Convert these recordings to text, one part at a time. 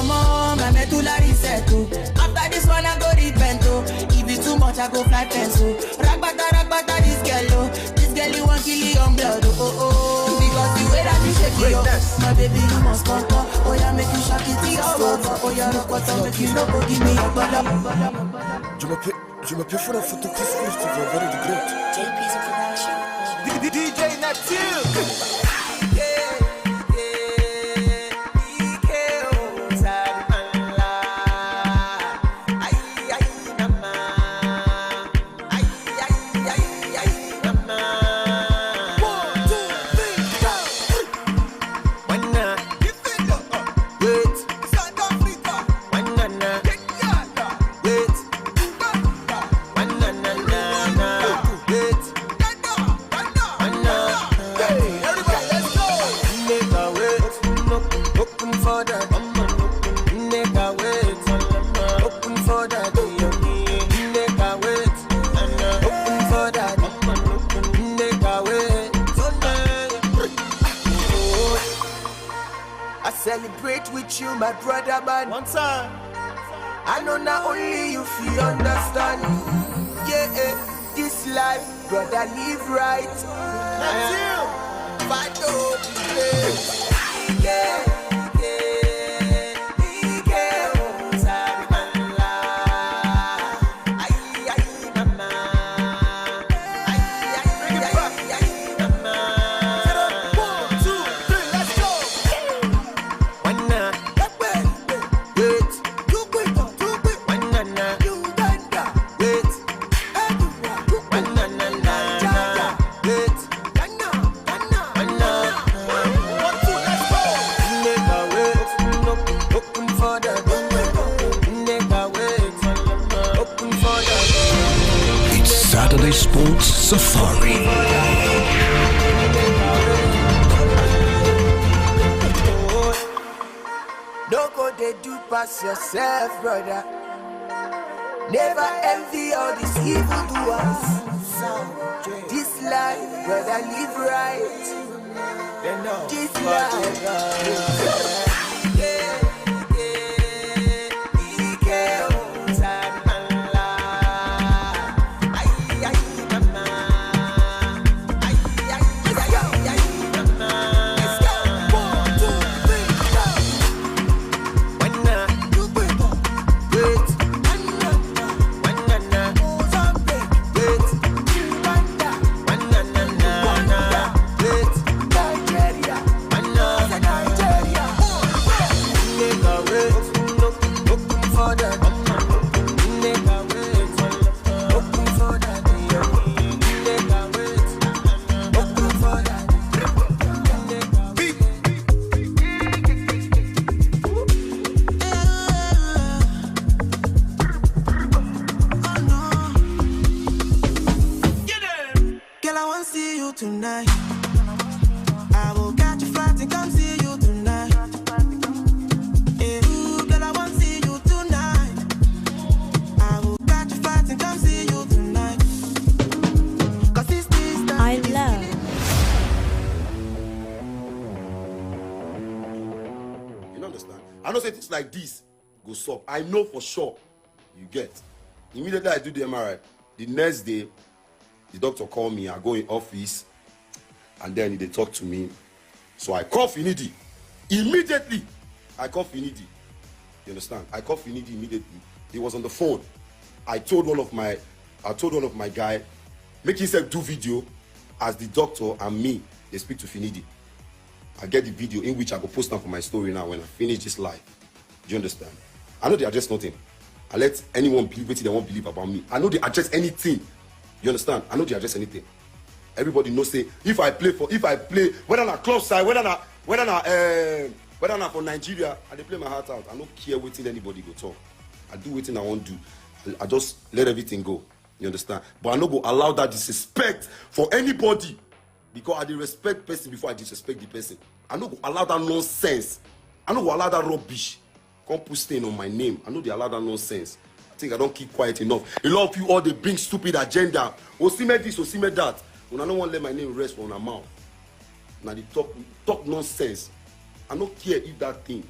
mom, my medulla reset too. After this one, I go repent too. If it's too much, I go fly pencil. Ragbata, this girl, this girl, you want kill your blood, oh. Because the way that you shake it up, my baby, you must come up. Oh, yeah, make you shake it, oh, yeah, rock out, make you no go give me your brother. Je m'appelle pour la photo plus cool, je te vois vers le grec. JP's Production. DJ Natil. Celebrate with you, my brother, man. One time. I know not only you feel understand. Yeah, this life, brother, live right. That's you. Fight over the place. Yeah. Saturday Sports Safari. Don't go they do pass yourself, brother. Never envy all these evil doers. This life, brother, live right. This life, tonight. I will catch a flight and come see you tonight. Hey, ooh, girl, I want to see you tonight. I will catch a flight and come see you tonight. Cause it's this time. I love. You understand? I know say things like this go up. I know for sure you get. Immediately I do the MRI. The next day, the doctor called me. I go in office, and then they talk to me. So I call Finidi. Immediately, I call Finidi. You understand? I call Finidi immediately. He was on the phone. I told one of my guy, make himself do video as the doctor and me. They speak to Finidi. I get the video in which I go post them for my story now when I finish this live. Do you understand? I know they address nothing. I let anyone believe what they won't believe about me. I know they address anything. You understand? I know they address anything. Everybody knows say if I play whether na club side, whether na for Nigeria, I dey play my heart out. I don't care what anybody go talk. I do what I want to do. I just let everything go. You understand? But I no go allow that disrespect for anybody because I dey respect person before I disrespect the person. I no go allow that nonsense. I no go allow that rubbish. Come put stain on my name. I know they allow that nonsense. I think I don't keep quiet enough. A lot of you all they bring stupid agenda. Osime this, Osime that. When I don't want to let my name rest on my mouth. Now they talk nonsense. I don't care if that thing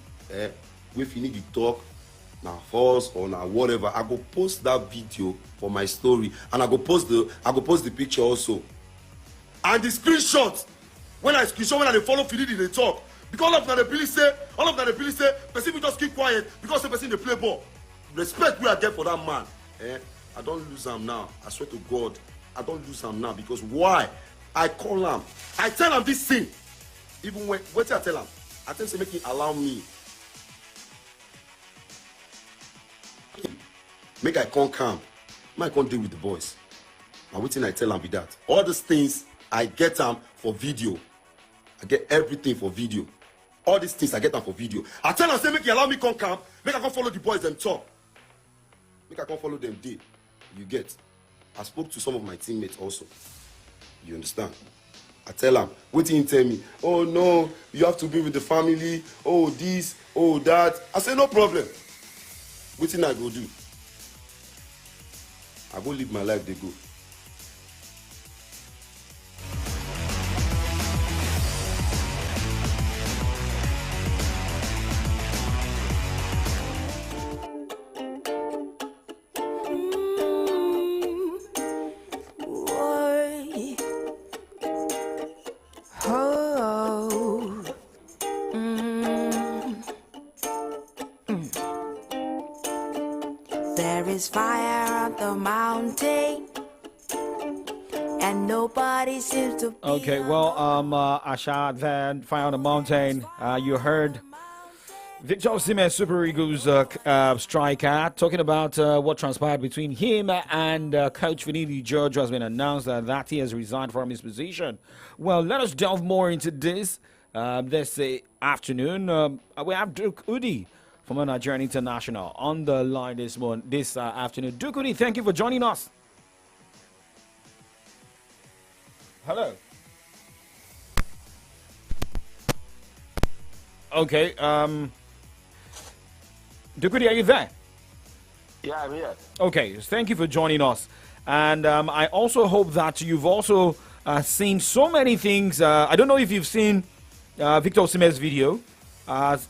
if you need to talk, now false or now whatever, I go post that video for my story, and I go post the picture also. And the screenshot, when I dey follow Finidi dey talk, because all of them dey say, person will just keep quiet because the person dey play ball. Respect we I get for that man. I don't lose him now. I swear to God, I don't lose him now, because why? I call him, I tell him this thing. Even when what I tell him, I tell him make him allow me. Make I come calm. I can't deal with the boys. And what thing I tell him be that. All these things I get them for video. I get everything for video. All these things I get them for video. I tell him, say, make you allow me come camp. Make I come follow the boys them talk. Make I come follow them day. You get. I spoke to some of my teammates also. You understand? I tell him, what he tell me? Oh no, you have to be with the family. Oh this, oh that. I say no problem. What thing I go do? I go live my life, they go. There is fire on the mountain, and nobody seems to be. Okay, well, Asha, then Fire on the Mountain. You heard Victor Osimhen, Super Eagles striker, talking about what transpired between him and Coach Finidi George, who has been announced that he has resigned from his position. Well, let us delve more into this this afternoon. We have Duke Udi from Nigerian International on the line this afternoon. Duke Udi, thank you for joining us. Hello. Okay. Duke Udi, are you there? Yeah, I'm here. Okay, thank you for joining us. And I also hope that you've also seen so many things. I don't know if you've seen Victor Osimhen's video.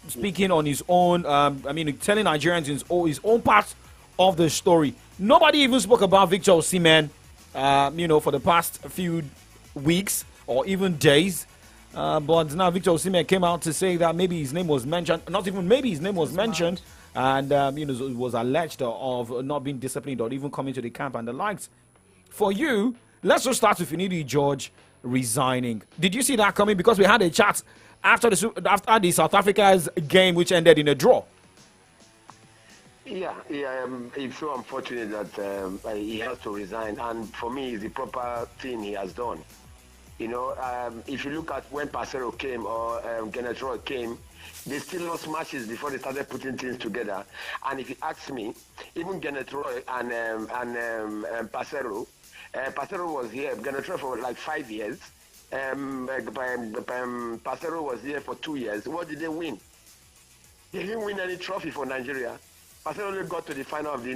Speaking on his own, telling Nigerians his own part of the story. Nobody even spoke about Victor Osimhen, for the past few weeks or even days. But now Victor Osimhen came out to say that maybe his name was mentioned. Not even maybe his name was mentioned, and it was alleged of not being disciplined or even coming to the camp and the likes. For you, let's just start with Finidi George resigning. Did you see that coming? Because we had a chat after the South Africa's game, which ended in a draw. Yeah, it's so unfortunate that he has to resign, and for me, it's the proper thing he has done. If you look at when Parceiro came or Gennett Roy came, they still lost matches before they started putting things together. And if you ask me, even Gennett Roy and Parceiro, Parceiro was here, Gennett Roy for like 5 years. Parceiro was here for 2 years. What did they win? They didn't win any trophy for Nigeria. Parceiro only got to the final of the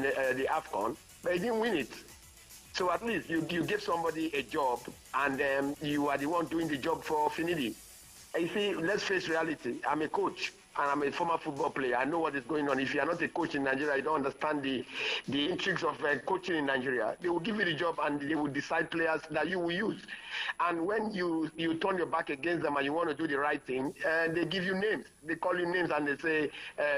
AFCON, but he didn't win it. So at least you give somebody a job, and you are the one doing the job for Finidi. And you see, let's face reality. I'm a coach, and I'm a former football player. I know what is going on. If you are not a coach in Nigeria, you don't understand the intrigues of coaching in Nigeria. They will give you the job, and they will decide players that you will use. And when you turn your back against them and you want to do the right thing, they give you names. They call you names, and they say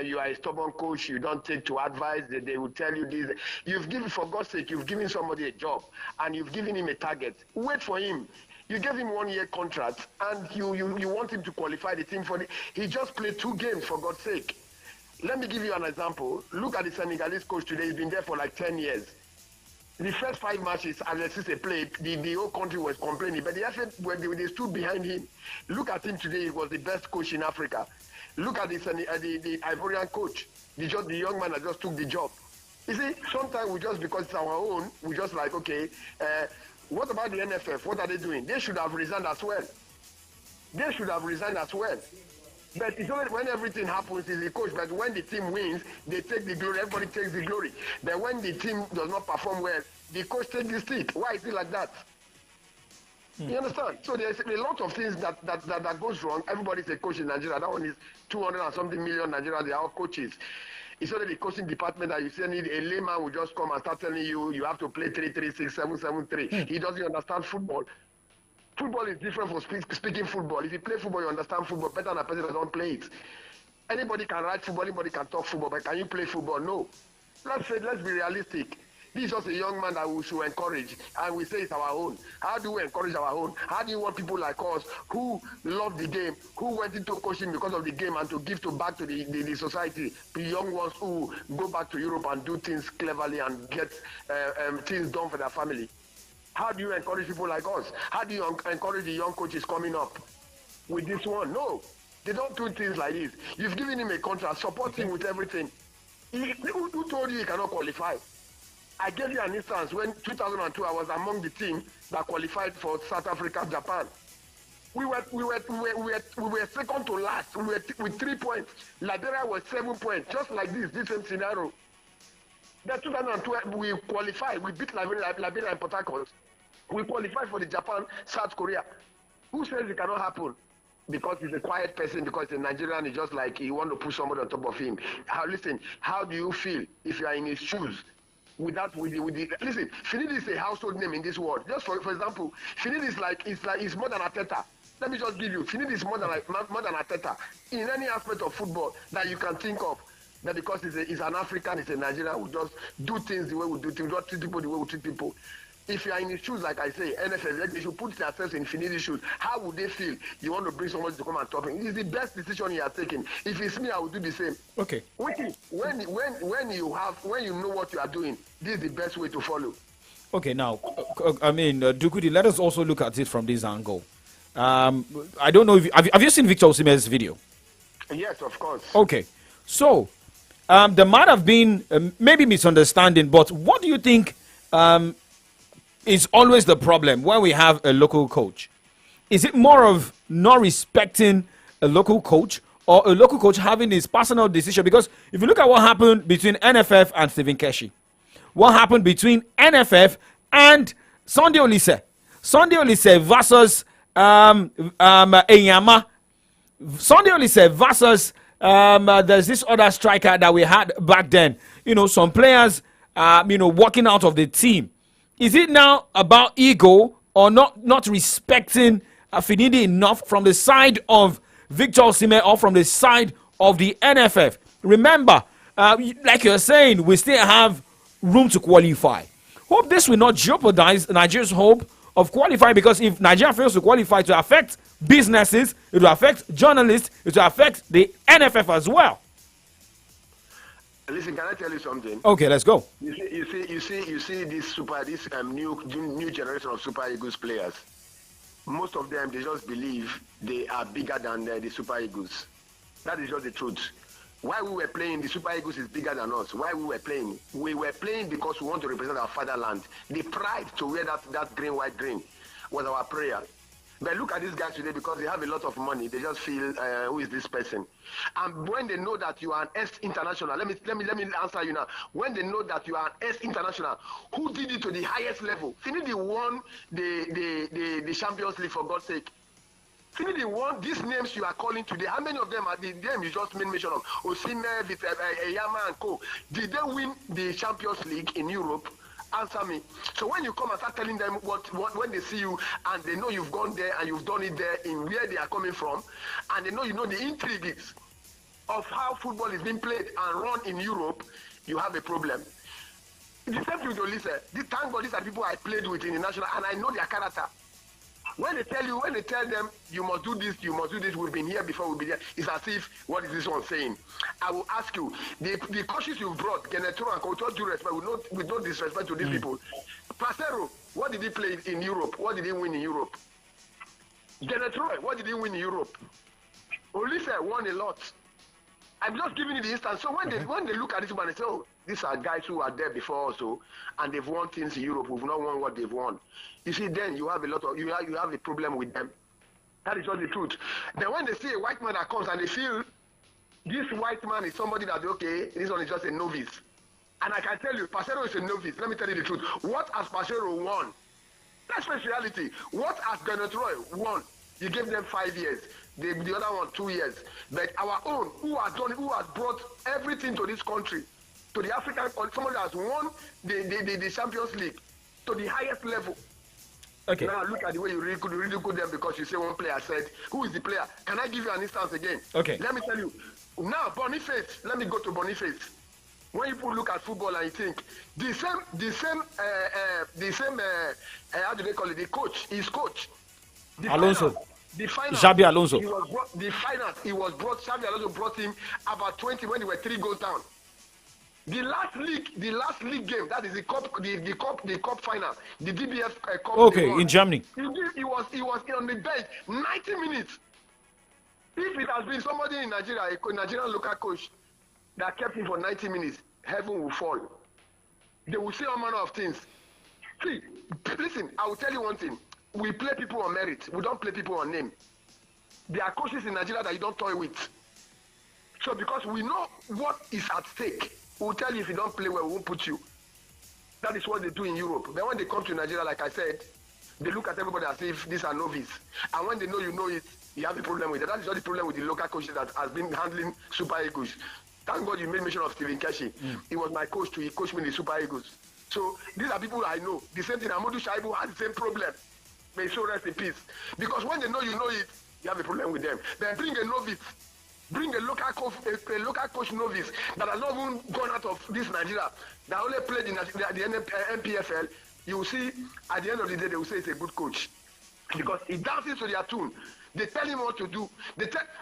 you are a stubborn coach. You don't take to advice. They will tell you this. You've given, for God's sake, you've given somebody a job, and you've given him a target. Wait for him. You gave him 1 year contract, and you want him to qualify the team for he just played 2 games, for God's sake. Let me give you an example. Look at the Senegalese coach today. He's been there for like 10 years. The first 5 matches, as they played, the whole country was complaining. But when they stood behind him. Look at him today. He was the best coach in Africa. Look at the Ivorian coach. The young man that just took the job. You see, sometimes we just, because it's our own, we just like, okay, what about the NFF? What are they doing? They should have resigned as well. They should have resigned as well. But it's only when everything happens is the coach. But when the team wins, they take the glory. Everybody takes the glory. But when the team does not perform well, the coach takes the stick. Why is it like that? You understand? So there's a lot of things that goes wrong. Everybody's a coach in Nigeria. That one is 200 and something million Nigerians. They are all coaches. It's only the coaching department that you say need a layman will just come and start telling you you have to play 3-3-6, 7-7-3. He doesn't understand football. Football is different from speaking football. If you play football, you understand football better than a person that don't play it. Anybody can write football, anybody can talk football, but can you play football? No. Let's be realistic. This is just a young man that we should encourage, and we say it's our own. How do we encourage our own? How do you want people like us who love the game, who went into coaching because of the game and to give back to the society, the young ones who go back to Europe and do things cleverly and get things done for their family? How do you encourage people like us? How do you encourage the young coaches coming up with this one? No, they don't do things like this. You've given him a contract, support him with everything. Who told you he cannot qualify? I gave you an instance when 2002 I was among the team that qualified for South Africa, Japan. We were second to last. We were with 3 points. Liberia was 7 points, just like this same scenario. Then 2012 we qualified. We beat Liberia and Port Harcourt. We qualified for the Japan, South Korea. Who says it cannot happen? Because he's a quiet person, because he's a Nigerian, he's just like you want to put somebody on top of him. Listen, how do you feel if you are in his shoes? Listen, Finidi is a household name in this world. Just for example, Finidi is more than Arteta. Let me just give you, Finidi is more than Arteta in any aspect of football that you can think of. That because he's an African, he's a Nigerian, we just do things the way we do things, we don't treat people the way we treat people. If you are in his shoes, like I say, NFL, they should put themselves in Finidi's shoes. How would they feel? You want to bring somebody to come and talk him. It's the best decision he has taken. If it's me, I would do the same. Okay. When you know what you are doing, this is the best way to follow. Okay, now, Dukudi, let us also look at it from this angle. I don't know if have you seen Victor Osimhen's video? Yes, of course. Okay, so there might have been maybe misunderstanding, but what do you think is always the problem when we have a local coach? Is it more of not respecting a local coach, or a local coach having his personal decision? Because if you look at what happened between NFF and Stephen Keshi, what happened between NFF and Sunday Olise versus Enyama, Sunday Olise versus there's this other striker that we had back then. You know, some players walking out of the team. Is it now about ego or not respecting Finidi enough from the side of Victor Osimhen or from the side of the NFF? Remember, like you're saying, we still have room to qualify. Hope this will not jeopardize Nigeria's hope of qualifying, because if Nigeria fails to qualify, it will affect businesses, it will affect journalists, it will affect the NFF as well. Listen, can I tell you something? Okay, let's go. You see this new generation of Super Eagles players. Most of them, they just believe they are bigger than the Super Eagles. That is just the truth. Why we were playing, the Super Eagles is bigger than us. Why we were playing because we want to represent our fatherland. The pride to wear that green, white, green was our prayer. But look at these guys today, because they have a lot of money. They just feel, who is this person? And when they know that you are an S-international, let me answer you now. When they know that you are an S-international, who did it to the highest level? Finidi won the Champions League, for God's sake. Finidi won these names you are calling today. How many of them are the names you just made mention of? Osimhen, Enyama and co. Did they win the Champions League in Europe? Answer me. So when you come and start telling them what when they see you and they know you've gone there and you've done it there in where they are coming from, and they know the intrigues of how football is being played and run in Europe, you have a problem. It's the same thing with Olise. Thank God these are people I played with in the national, and I know their character. When they tell them you must do this, we've been here before, we'll be there, it's as if, what is this one saying? I will ask you, the coaches you've brought, Genetro and Coach, with all due respect, with no disrespect to these people, Placero, what did he play in Europe? What did he win in Europe? Genetro, what did he win in Europe? Olise won a lot. I'm just giving you the instance. So when they look at this one and say, oh, these are guys who are there before also, and they've won things in Europe, we've not won what they've won. You see, then you have a problem with them. That is just the truth. Then when they see a white man that comes and they feel this white man is somebody that, okay, this one is just a novice. And I can tell you, Placero is a novice. Let me tell you the truth. What has Placero won Let's face reality. What has Gernot Roy won? You gave them 5 years. The other one 2 years. But our own, who has brought everything to this country, to the African country, somebody has won the Champions League to the highest level. Okay. Now look at the way you ridicule them because you say one player said, who is the player? Can I give you an instance again? Okay. Let me tell you. Now, Boniface, let me go to Boniface. When people look at football and you think, the same, how do they call it? The coach, his coach. Alonso. The final. Xabi Alonso. Xabi Alonso brought him about 20 when they were 3 goals down. The last league game, that is the cup final, the DBF Cup. Okay, in Germany. He was on the bench 90 minutes. If it has been somebody in Nigeria, a Nigerian local coach, that kept him for 90 minutes, heaven will fall. They will say all manner of things. See, listen, I will tell you one thing. We play people on merit. We don't play people on name. There are coaches in Nigeria that you don't toy with. So because we know what is at stake, we'll tell you if you don't play well, we won't put you. That is what they do in Europe. Then when they come to Nigeria, like I said, they look at everybody as if these are novice. And when they know you know it, you have a problem with it. That is not the problem with the local coaches that has been handling Super Eagles. Thank God you made mention of Stephen Keshi. He was my coach too. He coached me in the Super Eagles. So these are people I know. The same thing, Amadou Shaibu had the same problem. May so rest in peace. Because when they know you know it, you have a problem with them. Then bring a novice. Bring a local coach novice that has not even gone out of this Nigeria, that only played in the NPFL. You will see, at the end of the day, they will say it's a good coach. Because he dances to their tune. They tell him what to do.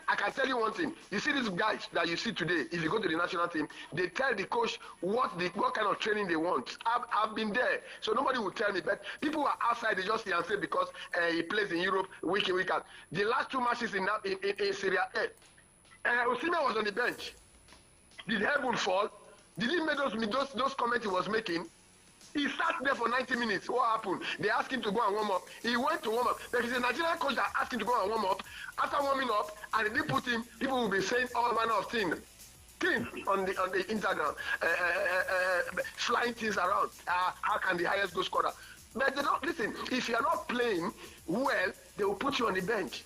I can tell you one thing. You see these guys that you see today, if you go to the national team, they tell the coach what kind of training they want. I've been there, so nobody will tell me. But people are outside, they just see and say because he plays in Europe week in, week out. The last 2 matches in Serie A, Osimhen was on the bench. Did heaven fall? Did he make those comments he was making? He sat there for 90 minutes. What happened? They asked him to go and warm up. He went to warm up. There is a Nigerian coach that asked him to go and warm up. After warming up, and they put him, people will be saying all manner of things on the Instagram, flying things around. How can the highest goal scorer? But they don't listen. If you are not playing well, they will put you on the bench.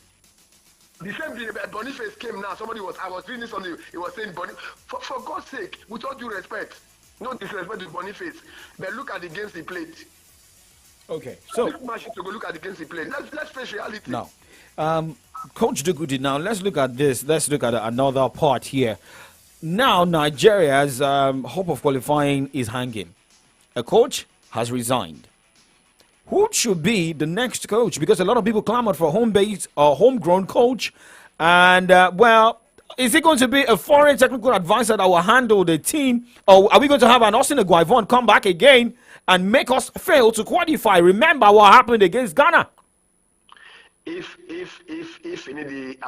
The same thing, Boniface came now. I was reading something. He was saying, for God's sake, with all due respect, no disrespect to Boniface, but look at the games he played. Okay, so to go look at the games he played. Let's face reality. Now, Coach Dugudi, now let's look at this. Let's look at another part here. Now, Nigeria's hope of qualifying is hanging. A coach has resigned. Who should be the next coach? Because a lot of people clamored for home-based or homegrown coach. And, is it going to be a foreign technical advisor that will handle the team? Or are we going to have an Austin Eguavoen come back again and make us fail to qualify? Remember what happened against Ghana. If Finidi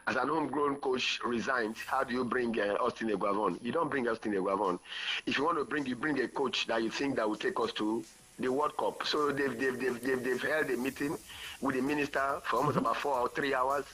as an homegrown coach resigns, how do you bring Austin Eguavoen? You don't bring Austin Eguavoen. If you want to bring a coach that you think that will take us to the World Cup. So they've held a meeting with the minister for almost about 4 or 3 hours.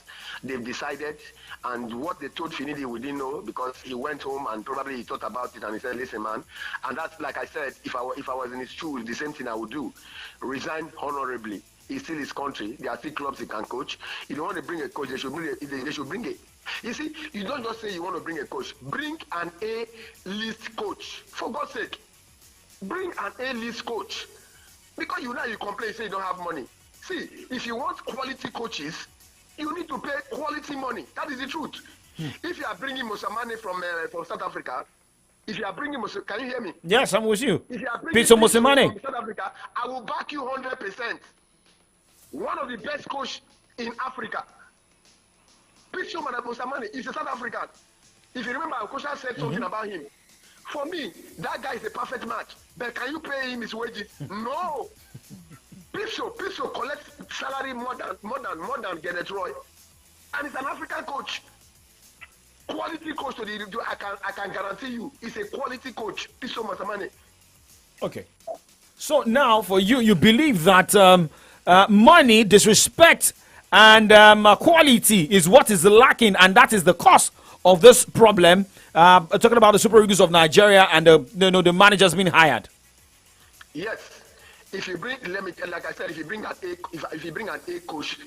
They've decided, and what they told Finidi we didn't know because he went home and probably he thought about it and he said, "Listen, man," and that's like I said, if I was in his shoes, the same thing I would do: resign honorably. It's still his country. There are still clubs he can coach. If you want to bring a coach, they should bring a. You see, you don't just say you want to bring a coach. Bring an A-list coach. For God's sake, bring an A-list coach. Because you complain, you say you don't have money. See, if you want quality coaches, you need to pay quality money. That is the truth. If you are bringing Mosamane from South Africa, can you hear me? Yes, I'm with you. If you are Pitso Mosamane from South Africa, I will back you 100%. One of the best coaches in Africa. Pitso Mosamane is a South African. If you remember, Okosha said something about him. For me, that guy is a perfect match. But can you pay him his wages? No. Pitso collects salary more than Gernot Roy. And he's an African coach. Quality coach I can guarantee you, he's a quality coach. Pitso Mosamane. Okay. So now for you believe that money, disrespect, and quality is what is lacking, and that is the cause of this problem. Talking about the Super Eagles of Nigeria and the managers being hired. Yes. if you bring, let me, like I said, if you bring an if you bring an A coach,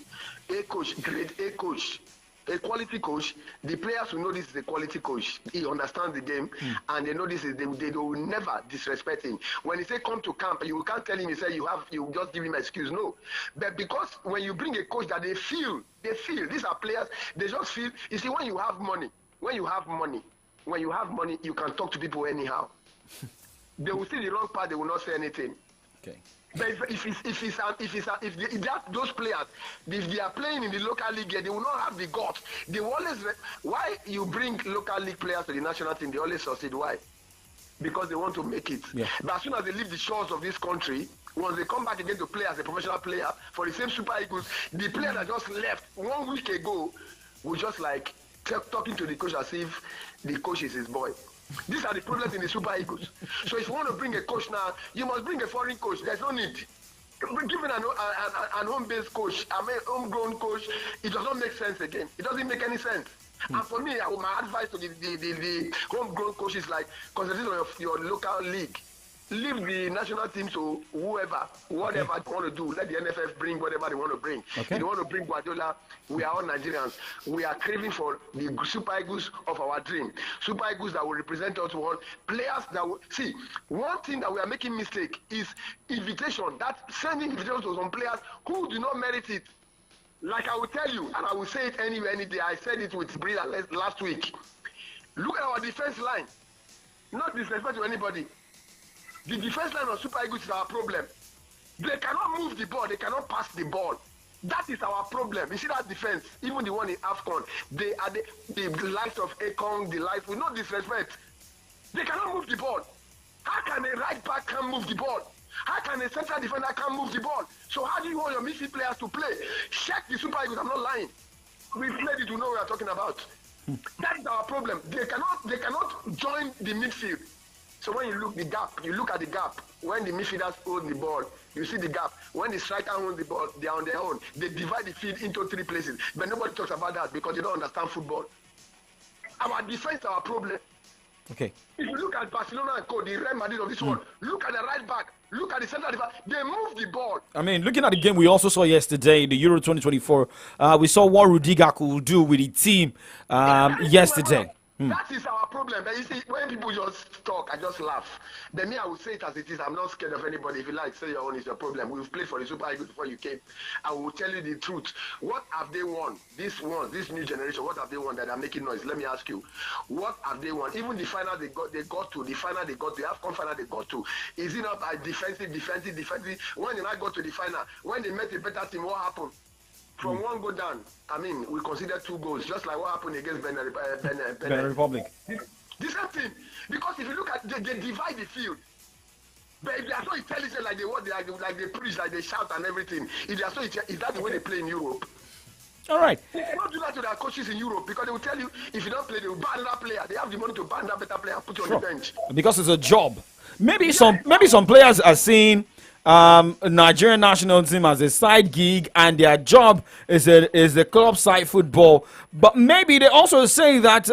grade A coach, a quality coach, the players will know this is a quality coach. He understands the game, and they know this is they will never disrespect him. When he say come to camp, you can't tell him. He say you just give him an excuse. No, but because when you bring a coach that they feel these are players, they just feel. You see, when you have money, you can talk to people anyhow. They will see the wrong part. They will not say anything. Okay. But if those players, if they are playing in the local league, they will not have the guts. They will always. Why you bring local league players to the national team? They always succeed. Why? Because they want to make it. Yeah. But as soon as they leave the shores of this country, once they come back again to play as a professional player for the same Super Eagles, the player that just left 1 week ago will just like talking to the coach as if the coach is his boy. These are the problems in the Super Eagles. So if you want to bring a coach now, you must bring a foreign coach. There's no need. Giving an home-based coach, homegrown coach, it does not make sense again. It doesn't make any sense. And for me, my advice to the homegrown coach is like, concentrate on your local league. Leave the national team to whatever they want to do. Let the NFF bring whatever they want to bring. Okay. If they want to bring Guardiola, we are all Nigerians. We are craving for the Super Eagles of our dream. Super Eagles that will represent us well. Players that will... See, one thing that we are making mistake is invitation. That sending invitations to some players who do not merit it. Like I will tell you, and I will say it anywhere, any day. I said it with Brila last week. Look at our defense line. Not disrespect to anybody. The defense line of Super Eagles is our problem. They cannot move the ball. They cannot pass the ball. That is our problem. You see that defense, even the one in AFCON, they are the likes of Akon, the likes, with no disrespect. They cannot move the ball. How can a right back can move the ball? How can a central defender can move the ball? So how do you want your midfield players to play? Check the Super Eagles. I'm not lying. We played it to know what we are talking about. That is our problem. They cannot join the midfield. So when you look at the gap. When the midfielders hold the ball, you see the gap. When the striker holds the ball, they are on their own. They divide the field into 3 places. But nobody talks about that because they don't understand football. Our defense is our problem. Okay. If you look at Barcelona and Co, the Real Madrid of this world, look at the right back, look at the central defender, they move the ball. I mean, looking at the game we also saw yesterday, the Euro 2024, we saw what Rudiger could do with the team yesterday. That is our problem. But you see, when people just talk, I just laugh. Then me, I will say it as it is. I'm not scared of anybody. If you like, say your own is your problem. We've played for the Super Eagles before you came. I will tell you the truth. What have they won? This new generation, what have they won that are making noise? Let me ask you. What have they won? Even the final the AFCON final they got to. Is it not by defensive? When they not got to the final, when they met a better team, what happened? From 1 goal down, I mean, we consider 2 goals, just like what happened against Benin Republic. The same thing. Because if you look at, they divide the field. But if they are so intelligent, like they preach, like they shout and everything, if they are so intelligent, is that the way they play in Europe? All right. They cannot do that to their coaches in Europe because they will tell you, if you don't play, they will ban that player. They have the money to ban that better player and put you on the bench. Because it's a job. Maybe some players are seeing Nigerian national team as a side gig and their job is the club side football, but maybe they also say that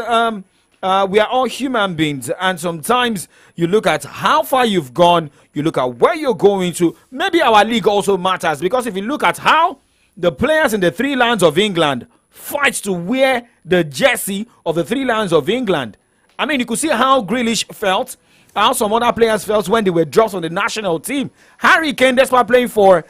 we are all human beings, and sometimes you look at how far you've gone, you look at where you're going to. Maybe our league also matters, because if you look at how the players in the 3 Lions of England fight to wear the jersey of the 3 Lions of England, I mean, you could see how Grealish felt, how some other players felt when they were dropped on the national team. Harry Kane, despite playing for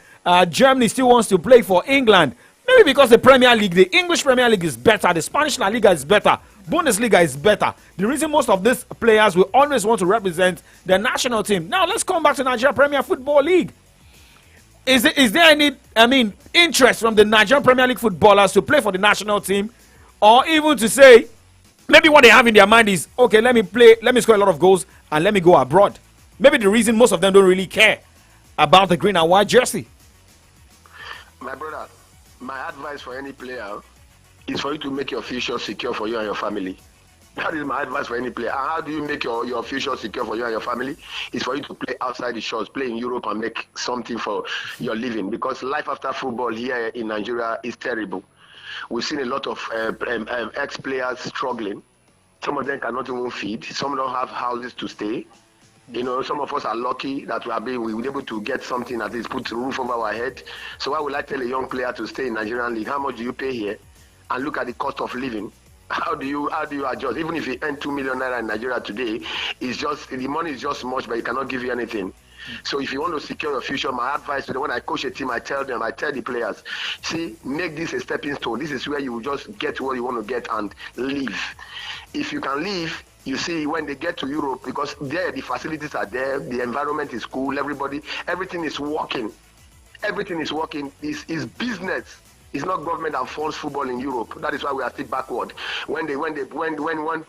Germany, still wants to play for England. Maybe because the Premier League, the English Premier League is better, the Spanish La Liga is better, Bundesliga is better. The reason most of these players will always want to represent the national team. Now, let's come back to Nigeria Premier Football League. Is there any, interest from the Nigerian Premier League footballers to play for the national team? Or even to say, maybe what they have in their mind is, okay, let me score a lot of goals and let me go abroad. Maybe the reason most of them don't really care about the green and white jersey. My brother, my advice for any player is for you to make your future secure for you and your family. That is my advice for any player. And how do you make your future secure for you and your family? It's for you to play outside the shores, play in Europe and make something for your living. Because life after football here in Nigeria is terrible. We've seen a lot of ex-players struggling. Some of them cannot even feed. Some don't have houses to stay. You know, some of us are lucky that we were able to get something at least put a roof over our head. So why would I tell a young player to stay in Nigerian league? How much do you pay here? And look at the cost of living. How do you adjust? Even if you earn 2 million naira in Nigeria today, it's just the money is just much, but it cannot give you anything. So if you want to secure your future, my advice to them, when I coach a team, I tell the players, see, make this a stepping stone. This is where you will just get what you want to get and leave. If you can leave, you see, when they get to Europe, because there the facilities are there, the environment is cool, everything is working. Everything is working. It's business. It's not government and funds football in Europe. That is why we are still backward. When one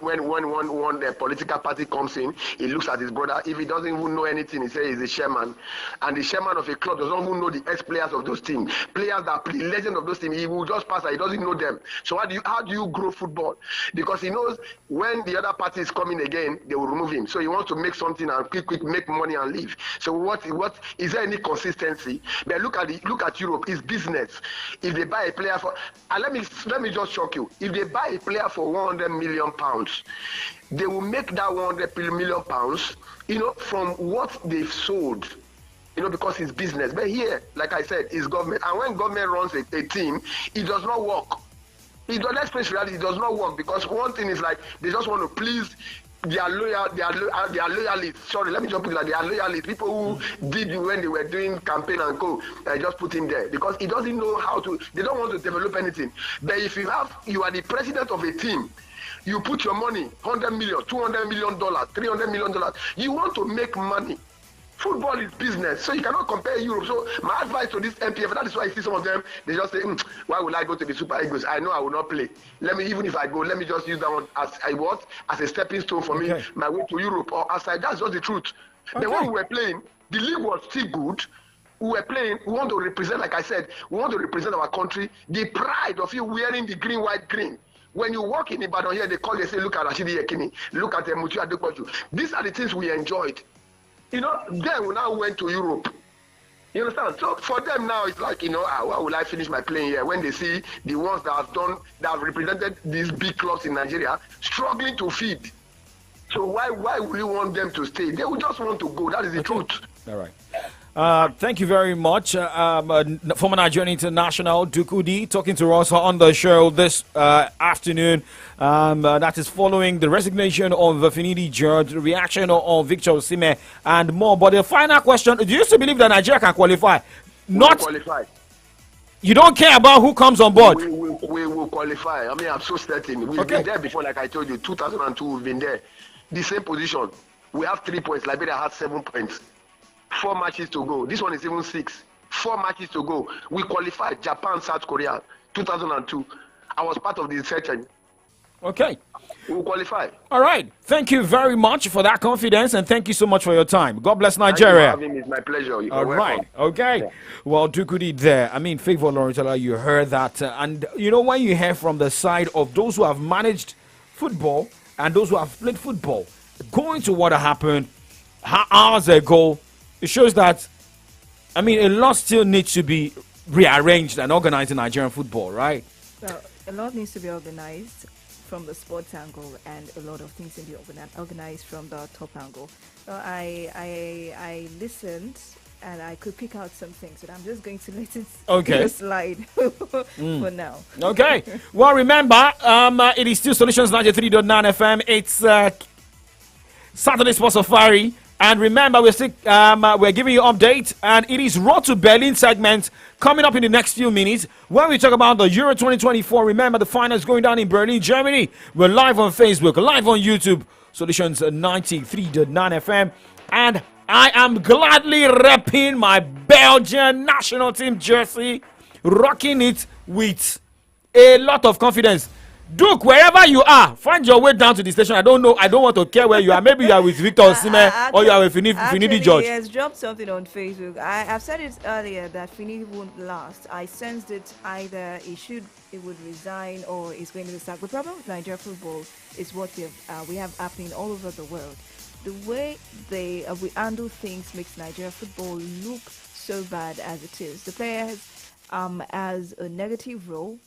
political party comes in, he looks at his brother. If he doesn't even know anything, he says he's the chairman. And the chairman of a club doesn't even know the ex-players of those teams. Players that play, legends of those teams, he will just pass. He doesn't know them. So how do you grow football? Because he knows when the other party is coming again, they will remove him. So he wants to make something and quick make money and leave. So what is there any consistency? But look at Europe. It's business. If they buy a player for, and let me just shock you. If they buy a player for 100 million pounds, they will make that 100 million pounds, from what they've sold, because it's business. But here, like I said, it's government. And when government runs a team, it does not work. Let's face reality, it does not work, because one thing is like they just want to please their loyalists. Sorry, let me just put it like their loyalists. People who did when they were doing campaign and co. Just put him there because he doesn't know how to. They don't want to develop anything. But if you are the president of a team, you put your money, $100 million, $200 million, $300 million. You want to make money. Football is business, so you cannot compare Europe. So my advice to this MPF, that is why I see some of them, they just say, why will I go to the Super Eagles? I know I will not play. Even if I go, let me just use that one as a stepping stone for me, my way to Europe or outside. That's just the truth. Okay. Then when we were playing, the league was still good. We were playing, we want to represent, like I said, we want to represent our country. The pride of you wearing the green, white, green. When you walk in Ibadan here, they say, look at Rashidi Yekini, look at Mutu Adepoju. These are the things we enjoyed. Then we now went to Europe. You understand? So for them now, it's like, why will I finish my playing here when they see the ones that have represented these big clubs in Nigeria struggling to feed? So why would you want them to stay? They will just want to go. That is the truth. All right. Thank you very much. Former Nigerian international Dukudi talking to us on the show this afternoon. That is following the resignation of the Finidi George, the reaction of Victor Osimhen, and more. But the final question: do you still believe that Nigeria can qualify? Not qualify. You don't care about who comes on board. We will qualify. I mean, I'm so certain. We've been there before, like I told you, 2002. We've been there. The same position. We have 3 points. Liberia has 7 points. 4 matches to go. This one is even 6. 4 matches to go. We qualified Japan, South Korea, 2002. I was part of the searching. Okay. We will qualify. All right. Thank you very much for that confidence, and thank you so much for your time. God bless Nigeria. Thank you for having me. It's my pleasure. All right. Okay. Yeah. Well, Dukudi there. I mean, Favor Lawrence, you heard that. And, when you hear from the side of those who have managed football and those who have played football, going to what happened hours ago, it shows that, a lot still needs to be rearranged and organized in Nigerian football, right? Well, a lot needs to be organized from the sports angle, and a lot of things need to be organized from the top angle. So I listened, and I could pick out some things, but I'm just going to let it slide for now. Okay. Well, remember, it is still Solutions 93.9 FM. It's Saturday Sports Safari. And remember, we're giving you updates, and it is Road to Berlin segment coming up in the next few minutes when we talk about the Euro 2024. Remember, the final is going down in Berlin, Germany. We're live on Facebook, live on YouTube, Solutions 93.9 FM, and I am gladly repping my Belgian national team jersey, rocking it with a lot of confidence. Duke, wherever you are, find your way down to the station. I don't know. I don't want to care where you are. Maybe you are with Victor Osimhen or you are with Finidi George. He has dropped something on Facebook. I've said it earlier that Finidi won't last. I sensed it either it would resign or it's going to be sacked. The problem with Nigeria football is what we have happening all over the world. The way we handle things makes Nigeria football look so bad as it is. The players as a negative role.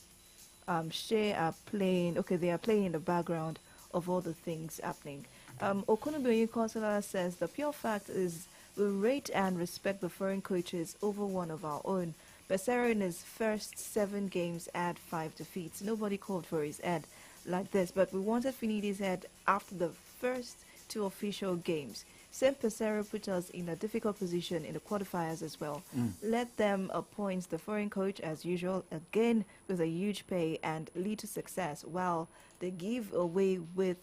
They are playing in the background of all the things happening. Okunobiyi Consular says the pure fact is we rate and respect the foreign coaches over one of our own. Becerra in his first 7 games had 5 defeats. Nobody called for his head like this, but we wanted Finidi's head after the first 2 official games. Same Becerra put us in a difficult position in the quarterfinals as well. Let them appoint the foreign coach as usual, again with a huge pay and lead to success, while they give away with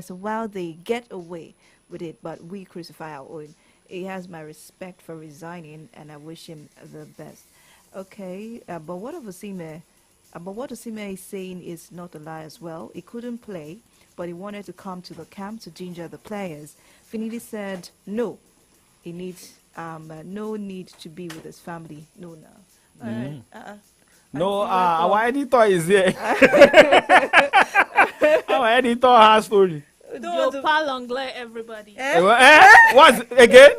while they get away with it, but we crucify our own. He has my respect for resigning, and I wish him the best. Okay, but what Osime is saying is not a lie as well. He couldn't play, but he wanted to come to the camp to ginger the players. Finidi said no. He needs no need to be with his family. No, no. No, our editor is here. Our editor has story. Jopa Longley, everybody. What's again?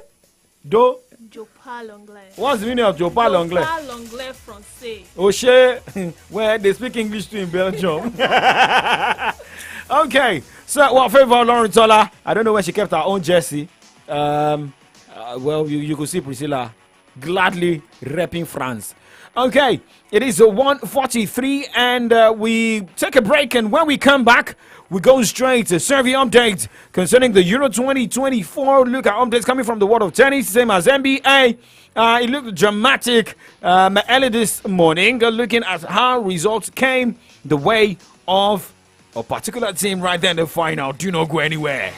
Jopa Longley. What's the meaning of Jopa Longley? Jopa Longley Francais. O'Shea, where they speak English too in Belgium. Okay, so well, favor Lauren Tola. I don't know where she kept her own jersey. Well, you could see Priscilla gladly repping France. Okay, it is 1:43 and we take a break, and when we come back, we go straight to Survey updates concerning the Euro 2024. Look at updates coming from the world of tennis, same as NBA. It looked dramatic early this morning, looking at how results came the way of a particular team right there in the final. Do not go anywhere.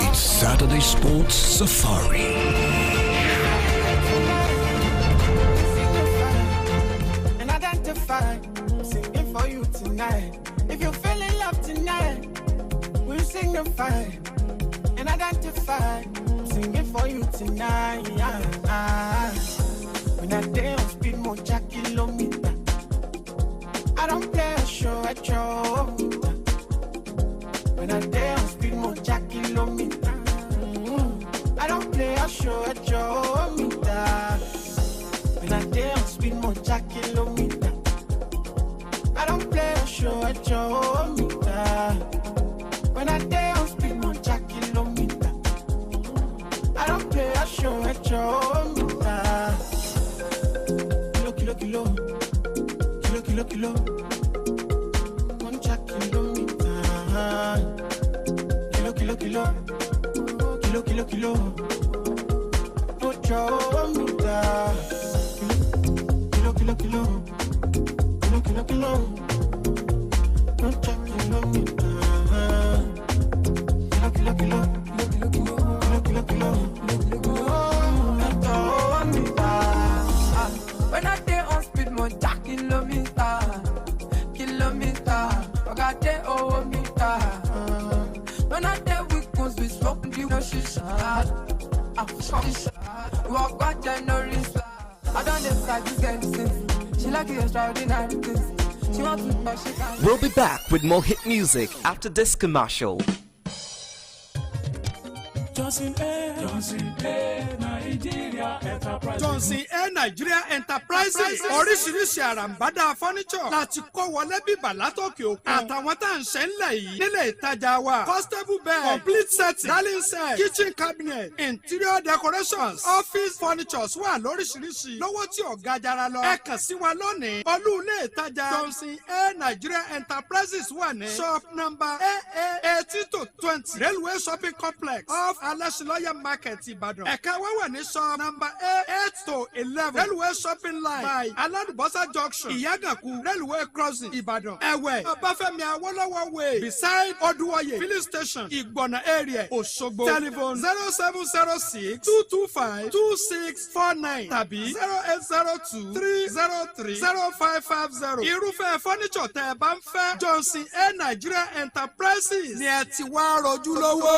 It's Saturday Sports Safari. And identify, singing for you tonight. If you feel in love tonight, we'll signify. And identify, singing for you tonight. When I day on speed, more kilometer. I don't play a show at your meter. When I day on speed, more kilometer. I don't play a show at your meter. When I day on speed, more kilometer. I don't play a show at your meter. When I day on speed, more kilometer. I don't play a show at your meter. Kilo, kilo. Kilo, 1 kilometer. Kilo. Put your meter. Kilo. 1 kilometer. When I day on speed, more kilometer. I got day over meter. When I day with guns, we smoke the she's hard. Walk back January. I don't decide this girl since. She like the extraordinary things. She wants to my shit. We'll be back with more hit music after this commercial. Johnson Air Nigeria Enterprises oríṣiríṣi àràǹbádà furniture láti kó wọlé bíbà látòkè òkun àtàwọn tá à ń ṣe ńlẹ̀ yìí nílé ìtajà wa comfortable bed complete set dining set kitchen cabinet interior decorations office furnitures wà lóríṣiríṣi lówó tí ò ga jara lọ ẹ kàn sí wa lónìí olú ilé ìtajà Johnson Air Nigeria Enterprises wà ní shop number AA 18-20 railway shopping complex off Alẹ́sìlọ́yẹ̀ market Ìbàdàn. Ẹ̀ka wa wà ní shop number 8 to 11 railway shopping line by Aládùbọ́sà junction Ìyágànkù railway crossing Ìbàdàn. Ẹ̀wẹ̀ Ọbáfẹ́mi Awólọ́wọ̀ way beside Odùwọ̀yè filling station Ìgbọ̀nà area Òṣogbo. Telephone 0706-225-2649 tàbí 0802-303-0550. Irúfẹ́ fọ́níṣọ̀ tẹ́ ẹ bá ń fẹ́ Johnson A Nigeria Enterprises ni ẹ ti wá rojú lówó.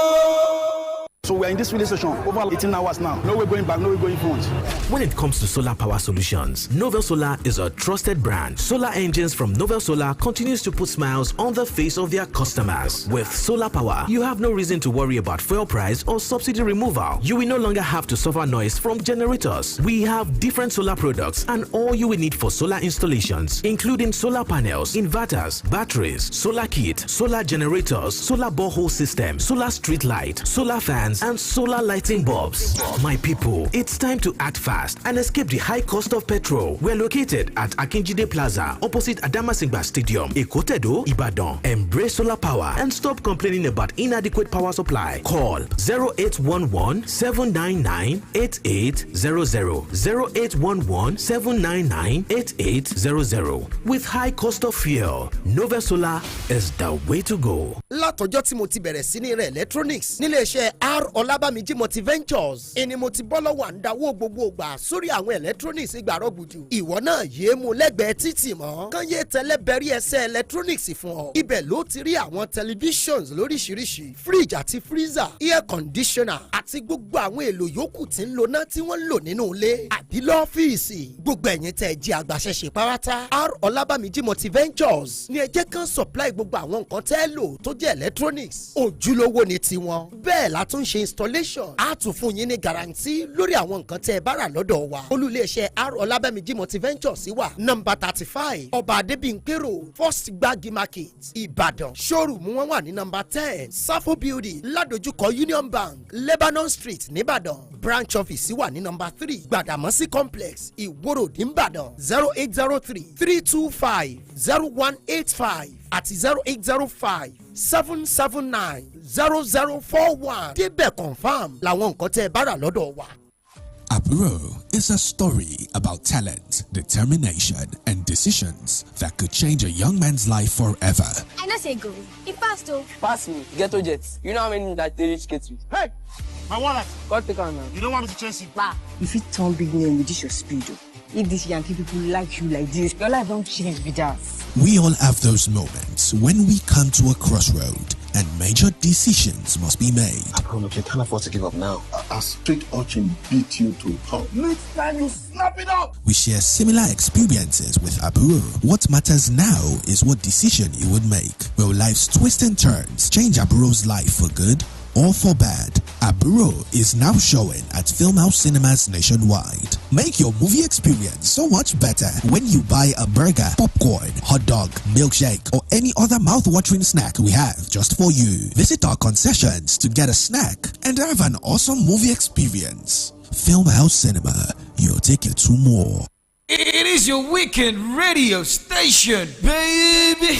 So we're in this filling station over 18 hours now. No way going back, no way going front. When it comes to solar power solutions, Novel Solar is a trusted brand. Solar engines from Novel Solar continues to put smiles on the face of their customers. With solar power, you have no reason to worry about fuel price or subsidy removal. You will no longer have to suffer noise from generators. We have different solar products and all you will need for solar installations, including solar panels, inverters, batteries, solar kit, solar generators, solar borehole system, solar street light, solar fans, and solar lighting bulbs. My people, it's time to act fast and escape the high cost of petrol. We're located at Akinjide Plaza, opposite Adamasingba Stadium, Ekotedo, Ibadan. Embrace solar power and stop complaining about inadequate power supply. Call 0811-799-8800, 0811-799-8800. With high cost of fuel, Nova Solar is the way to go. Látọjọ́ tí mo ti bẹ̀rẹ̀ sí ní rẹ̀ electronics nílé iṣẹ́ Ọlábàmíjì Multiventures ẹni mo ti bọ́ lọ́wọ́ àǹdáwó gbogbo ìgbà sórí àwọn electronics ìgbàrọ̀gùdù. Ìwọ náà yéé mu lẹ́gbẹ̀ẹ́ títì mọ́ kán yé tẹ́lẹ̀ bẹ̀rí ẹsẹ̀ electronics fún ọ. Ibẹ̀ ló ti rí àwọn televisions lóríṣiríṣi fridge àti freezer air conditioner àti gbogbo àwọn èlò yòókù tí ń lò náà tí wọ́n ń lò nínú ilé àbí lọ́fíìsì. Gbogbo ẹ̀yin tẹ́ ẹ jẹ́ àgbàṣẹ́ṣe párátá Ọlábàmíjì Multiventures ni ẹ jẹ́ kán supply gbogbo àwọn nǹkan tẹ́ ẹ lò tó jẹ́ electronics. Ojúlówó ni tiwọn. Bẹ́ẹ̀ la tún ṣe installation á tún fún yín ní guarantee lórí àwọn nǹkan tẹ́ ẹ bá rà lọ́dọ̀ wa. Olú-ilé-iṣẹ́ Ọlábàmíjì Multiventures wà number 35 Ọba Adébímpé Road First Gbági Market Ìbàdàn. Showroom wọn wà ní number 10 Safo Building ládojúkọ Union Bank Lebanon Street nìbàdàn. Branch office wà ní number 3 Gbàdàmọ́sí Complex Ìwó Road nìbàdàn. 0803-325-0185 àti 0805-779-0041. Débẹ̀ confirm làwọn nǹkan tẹ́ ẹ bá rà lọ́dọ̀ wa. Aburo is a story about talent, determination, and decisions that could change a young man's life forever. I know say go. He passed though. Pass me. Ghetto jets. You know how many that they reach get you? Hey! My wallet. God take on now. You don't want me to chase you? Bah. If you turn big name with this your speed, if these Yankee people like you like this, your life don't change with us. We all have those moments when we come to a crossroad and major decisions must be made. I promise you can't afford to give up now. A street urchin beat you to pulp. Next time you snap it up. We share similar experiences with Aburo. What matters now is what decision you would make. Will life's twists and turns change Aburo's life for good or for bad? Aburo is now showing at Filmhouse Cinemas nationwide. Make your movie experience so much better when you buy a burger, popcorn, hot dog, milkshake, or any other mouth-watering snack we have just for you. Visit our concessions to get a snack and have an awesome movie experience. Filmhouse Cinema, your ticket to more. It is your weekend radio station, baby.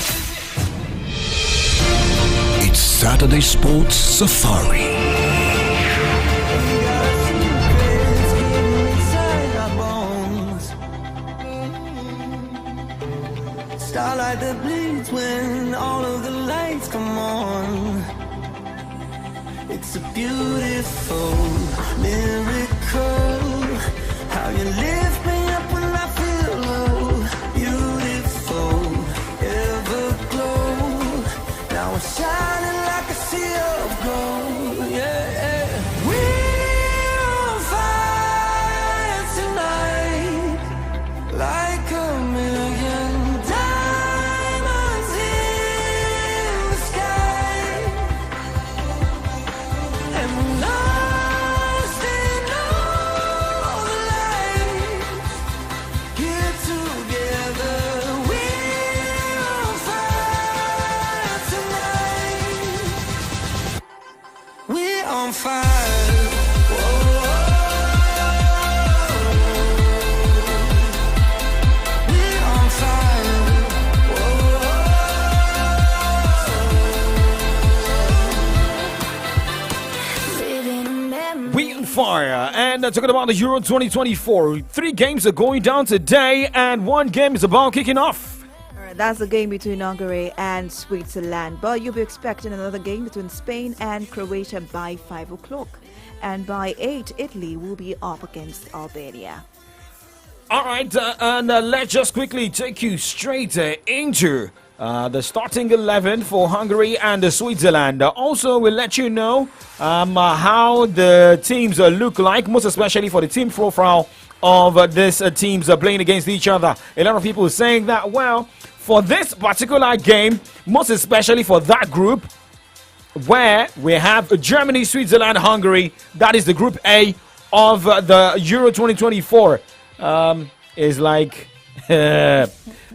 It's Saturday Sports Safari. Starlight that bleeds when all of the lights come on. It's a beautiful miracle. How you lift me up when I feel low. Beautiful, everglow. Now I'm shining like a sea of gold. Yeah. We're on fire tonight, like a million diamonds in the sky, and we're lost in all the lights. Get together, we're on fire tonight. We're on fire. Reading qualifier. And talking about the Euro 2024, 3 games are going down today, and 1 game is about kicking off. That's the game between Hungary and Switzerland. But you'll be expecting another game between Spain and Croatia by 5 o'clock. And by 8, Italy will be up against Albania. All right, and let's just quickly take you straight into the starting 11 for Hungary and Switzerland. Also, we'll let you know how the teams look like, most especially for the team profile of these teams playing against each other. A lot of people are saying that, well, for this particular game, most especially for that group, where we have Germany, Switzerland, Hungary, that is the Group A of the Euro 2024, is like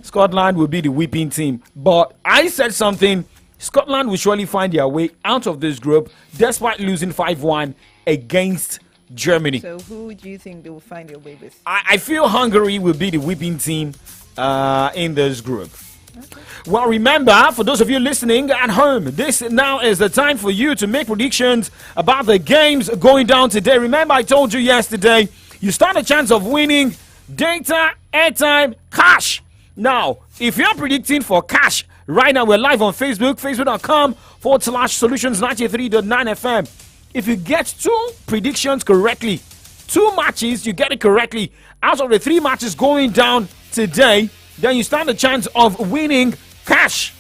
Scotland will be the whipping team. But I said something, Scotland will surely find their way out of this group despite losing 5-1 against Germany. So who do you think they will find their way with? I feel Hungary will be the whipping team in this group. Okay. Well, remember, for those of you listening at home, this now is the time for you to make predictions about the games going down today. Remember, I told you yesterday, you stand a chance of winning data, airtime, cash. Now, if you're predicting for cash, right now we're live on Facebook, facebook.com/solutions93.9 FM. If you get 2 predictions correctly, 2 matches, you get it correctly, out of the 3 matches going down today, then you stand a chance of winning cash.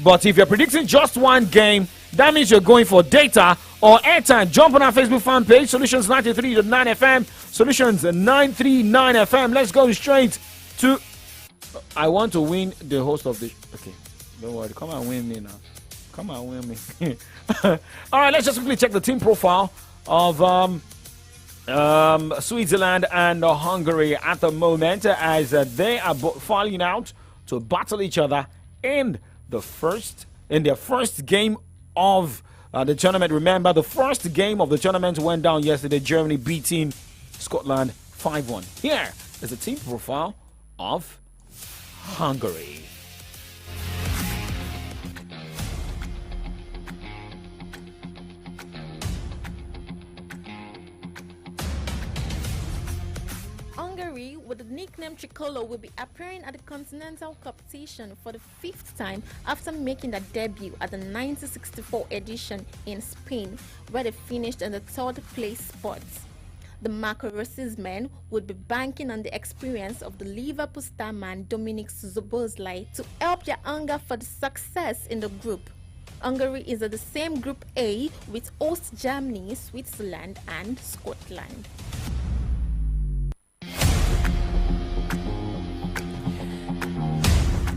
But if you're predicting just 1 game, that means you're going for data or airtime. Jump on our Facebook fan page, Solutions93.9 FM, Solutions939 FM. Let's go straight to... I want to win the host of the... Okay, don't worry. Come and win me now. Come and win me. All right, let's just quickly check the team profile of Switzerland and Hungary at the moment, as they are falling out to battle each other in their first game of the tournament. Remember, the first game of the tournament went down yesterday. Germany beating Scotland 5-1. Here is the team profile of Hungary. Hungary, with the nickname Tricolor, will be appearing at the Continental Competition for the 5th time after making their debut at the 1964 edition in Spain, where they finished in the 3rd place spot. The Marco Rossi's men would be banking on the experience of the Liverpool star man Dominic Szoboszlai to help their hunger for the success in the group. Hungary is at the same Group A with host Germany, Switzerland and Scotland.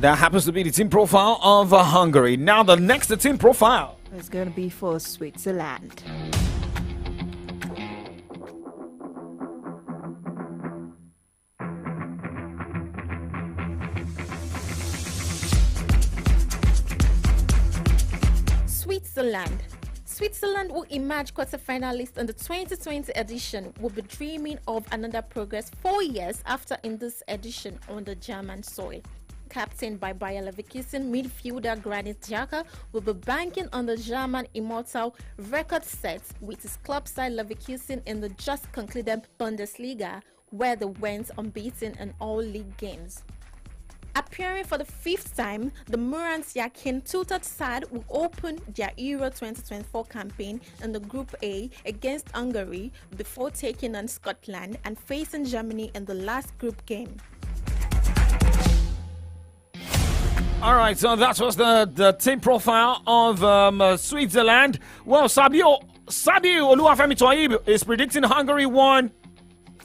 That happens to be the team profile of Hungary. Now the next team profile is going to be for Switzerland. Switzerland will emerge quarterfinalists in the 2020 edition, will be dreaming of another progress 4 years after in this edition on the German soil. Captained by Bayer Leverkusen midfielder Granit Xhaka, will be banking on the German immortal record set with his club side Leverkusen in the just concluded Bundesliga, where they went unbeaten in all league games. Appearing for the 5th time, the Murans Yakin tutored side will open their Euro 2024 campaign in the Group A against Hungary before taking on Scotland and facing Germany in the last group game. All right, so that was the team profile of Switzerland. Well, Sabiu Oluwafemi Toyib is predicting Hungary 1,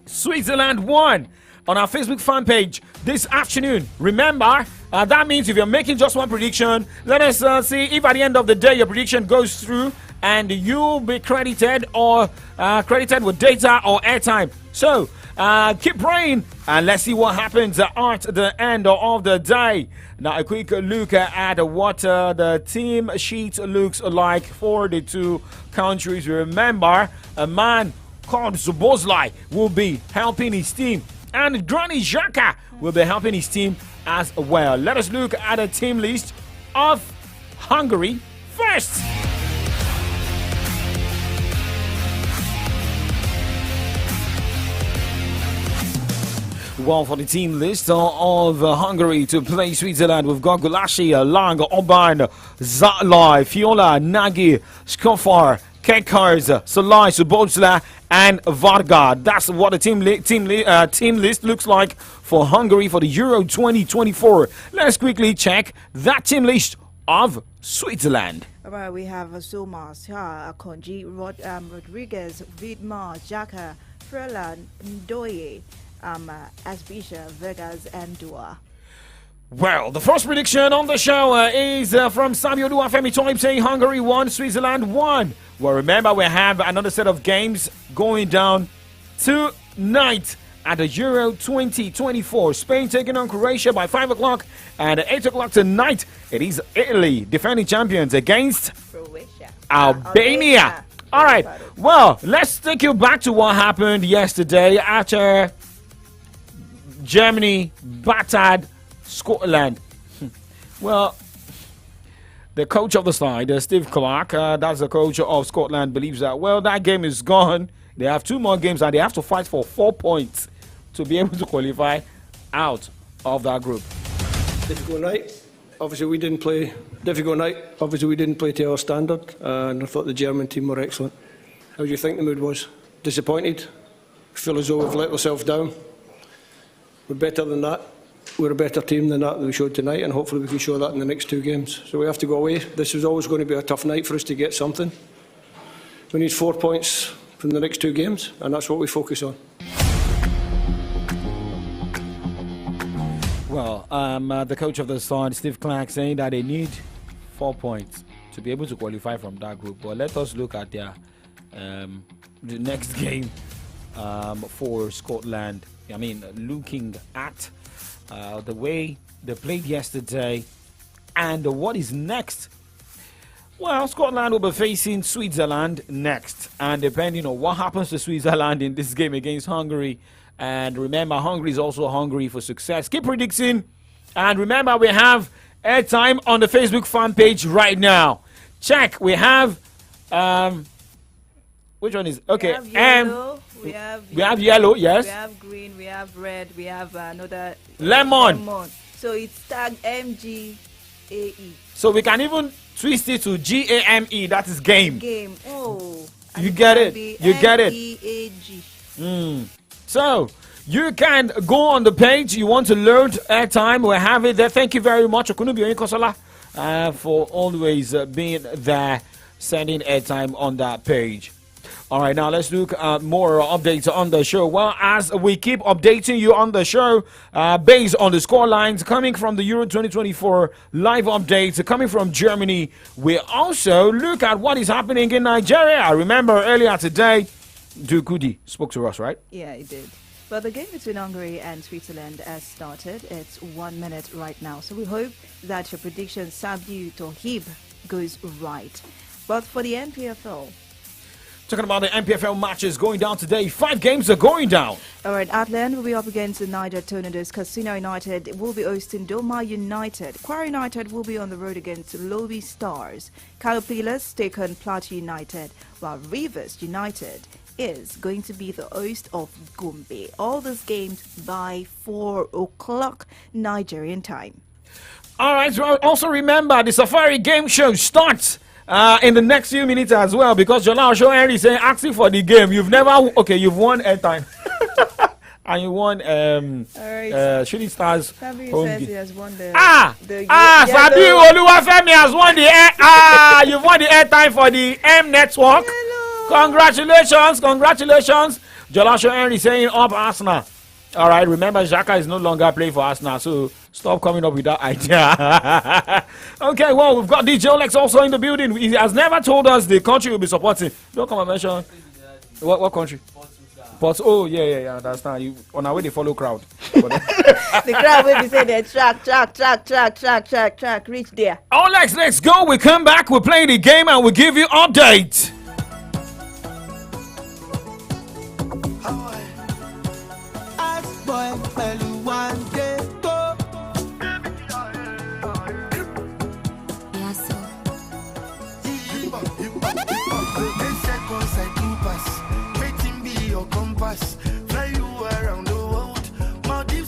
Switzerland 1 on our Facebook fan page this afternoon. Remember, that means if you're making just one prediction, let us see if at the end of the day your prediction goes through and you'll be credited or credited with data or airtime. So keep praying and let's see what happens at the end of the day. Now a quick look at what the team sheet looks like for the 2 countries. Remember, a man called Szoboszlai will be helping his team, and Granit Xhaka will be helping his team as well. Let us look at a team list of Hungary first. Well, for the team list of Hungary to play Switzerland, we've got Gulashi, Lang, Oban, Zatlai, Fiola, Nagy, Skofar, Kekars, Salai, Subozla, and Varga. That's what the team list looks like for Hungary for the Euro 2024. Let's quickly check that team list of Switzerland. All right, we have Zuma, Akonji, Rodriguez, Vidmar, Jaka, Frelan, Ndoye, Asbisha, Vegas, and Dua. Well, the first prediction on the show is from Samuel Duafemi Toib saying Hungary 1, Switzerland 1. Well, remember, we have another set of games going down tonight at the Euro 2024. Spain taking on Croatia by 5 o'clock, and at 8 o'clock tonight, it is Italy, defending champions, against Croatia. Albania. All right, well, let's take you back to what happened yesterday after Germany battered Scotland. Well, the coach of the side, Steve Clark, that's the coach of Scotland, believes that, well, that game is gone. They have 2 more games and they have to fight for 4 points to be able to qualify out of that group. Difficult night. Obviously, we didn't play. Difficult night. Obviously, we didn't play to our standard, and I thought the German team were excellent. How do you think the mood was? Disappointed? Feel as though we've let ourselves down? We're better than that. We're a better team than that we showed tonight, and hopefully we can show that in the next 2 games. So we have to go away. This is always going to be a tough night for us to get something. We need 4 points from the next 2 games, and that's what we focus on. Well, the coach of the side, Steve Clark, saying that they need 4 points to be able to qualify from that group. But let us look at their the next game for Scotland. I mean, looking at the way they played yesterday and what is next. Well, Scotland will be facing Switzerland next, and depending on what happens to Switzerland in this game against Hungary, and remember, Hungary is also hungry for success. Keep predicting, and remember, we have airtime on the Facebook fan page right now. Check, we have which one is okay? We have yellow, yes. We have green, we have red, we have another lemon. So it's tagged MGAE. So we can even twist it to GAME. That is game. Game. Oh. You get it. You get it. MEAG. So you can go on the page. You want to load airtime. We have it there. Thank you very much, Okunubi Onikosola, for always being there, sending airtime on that page. All right, now let's look at more updates on the show. Well, as we keep updating you on the show, based on the score lines coming from the Euro 2024 live updates coming from Germany, we also look at what is happening in Nigeria. I remember earlier today, Dukudi spoke to us, right? Yeah, he did. But the game between Hungary and Switzerland has started. It's 1 minute right now. So we hope that your prediction, Sabiu Tohib, goes right. But for the NPFL, talking about the NPFL matches going down today, 5 games are going down. All right, Atlant will be up against the Niger Tornadoes. Casino United will be hosting Doma United. Kwara United will be on the road against Lobby Stars. Calopilas take on Plateau United, while Rivers United is going to be the host of Gombe. All these games by 4 o'clock Nigerian time. All right, so also remember the Safari Game Show starts in the next few minutes as well, because Jola Osho Henry saying asking for the game. You've never you've won airtime. And you won Shooting Stars home says game. he has won the Sabiu Oluwafemi has won the you've won the airtime for the M Network. Congratulations. Jola Osho Henry saying up Arsenal. All right, remember Xhaka is no longer playing for Arsenal, so stop coming up with that idea. Okay, well, we've got DJ Olex also in the building. He has never told us the country will be supporting. Don't come and mention. What country? But yeah, I understand. You on our way they follow crowd. The crowd will be saying that track, reach there. Olex, let's go. We come back, we play the game, and we give you update. Fly you around the world, Maldives.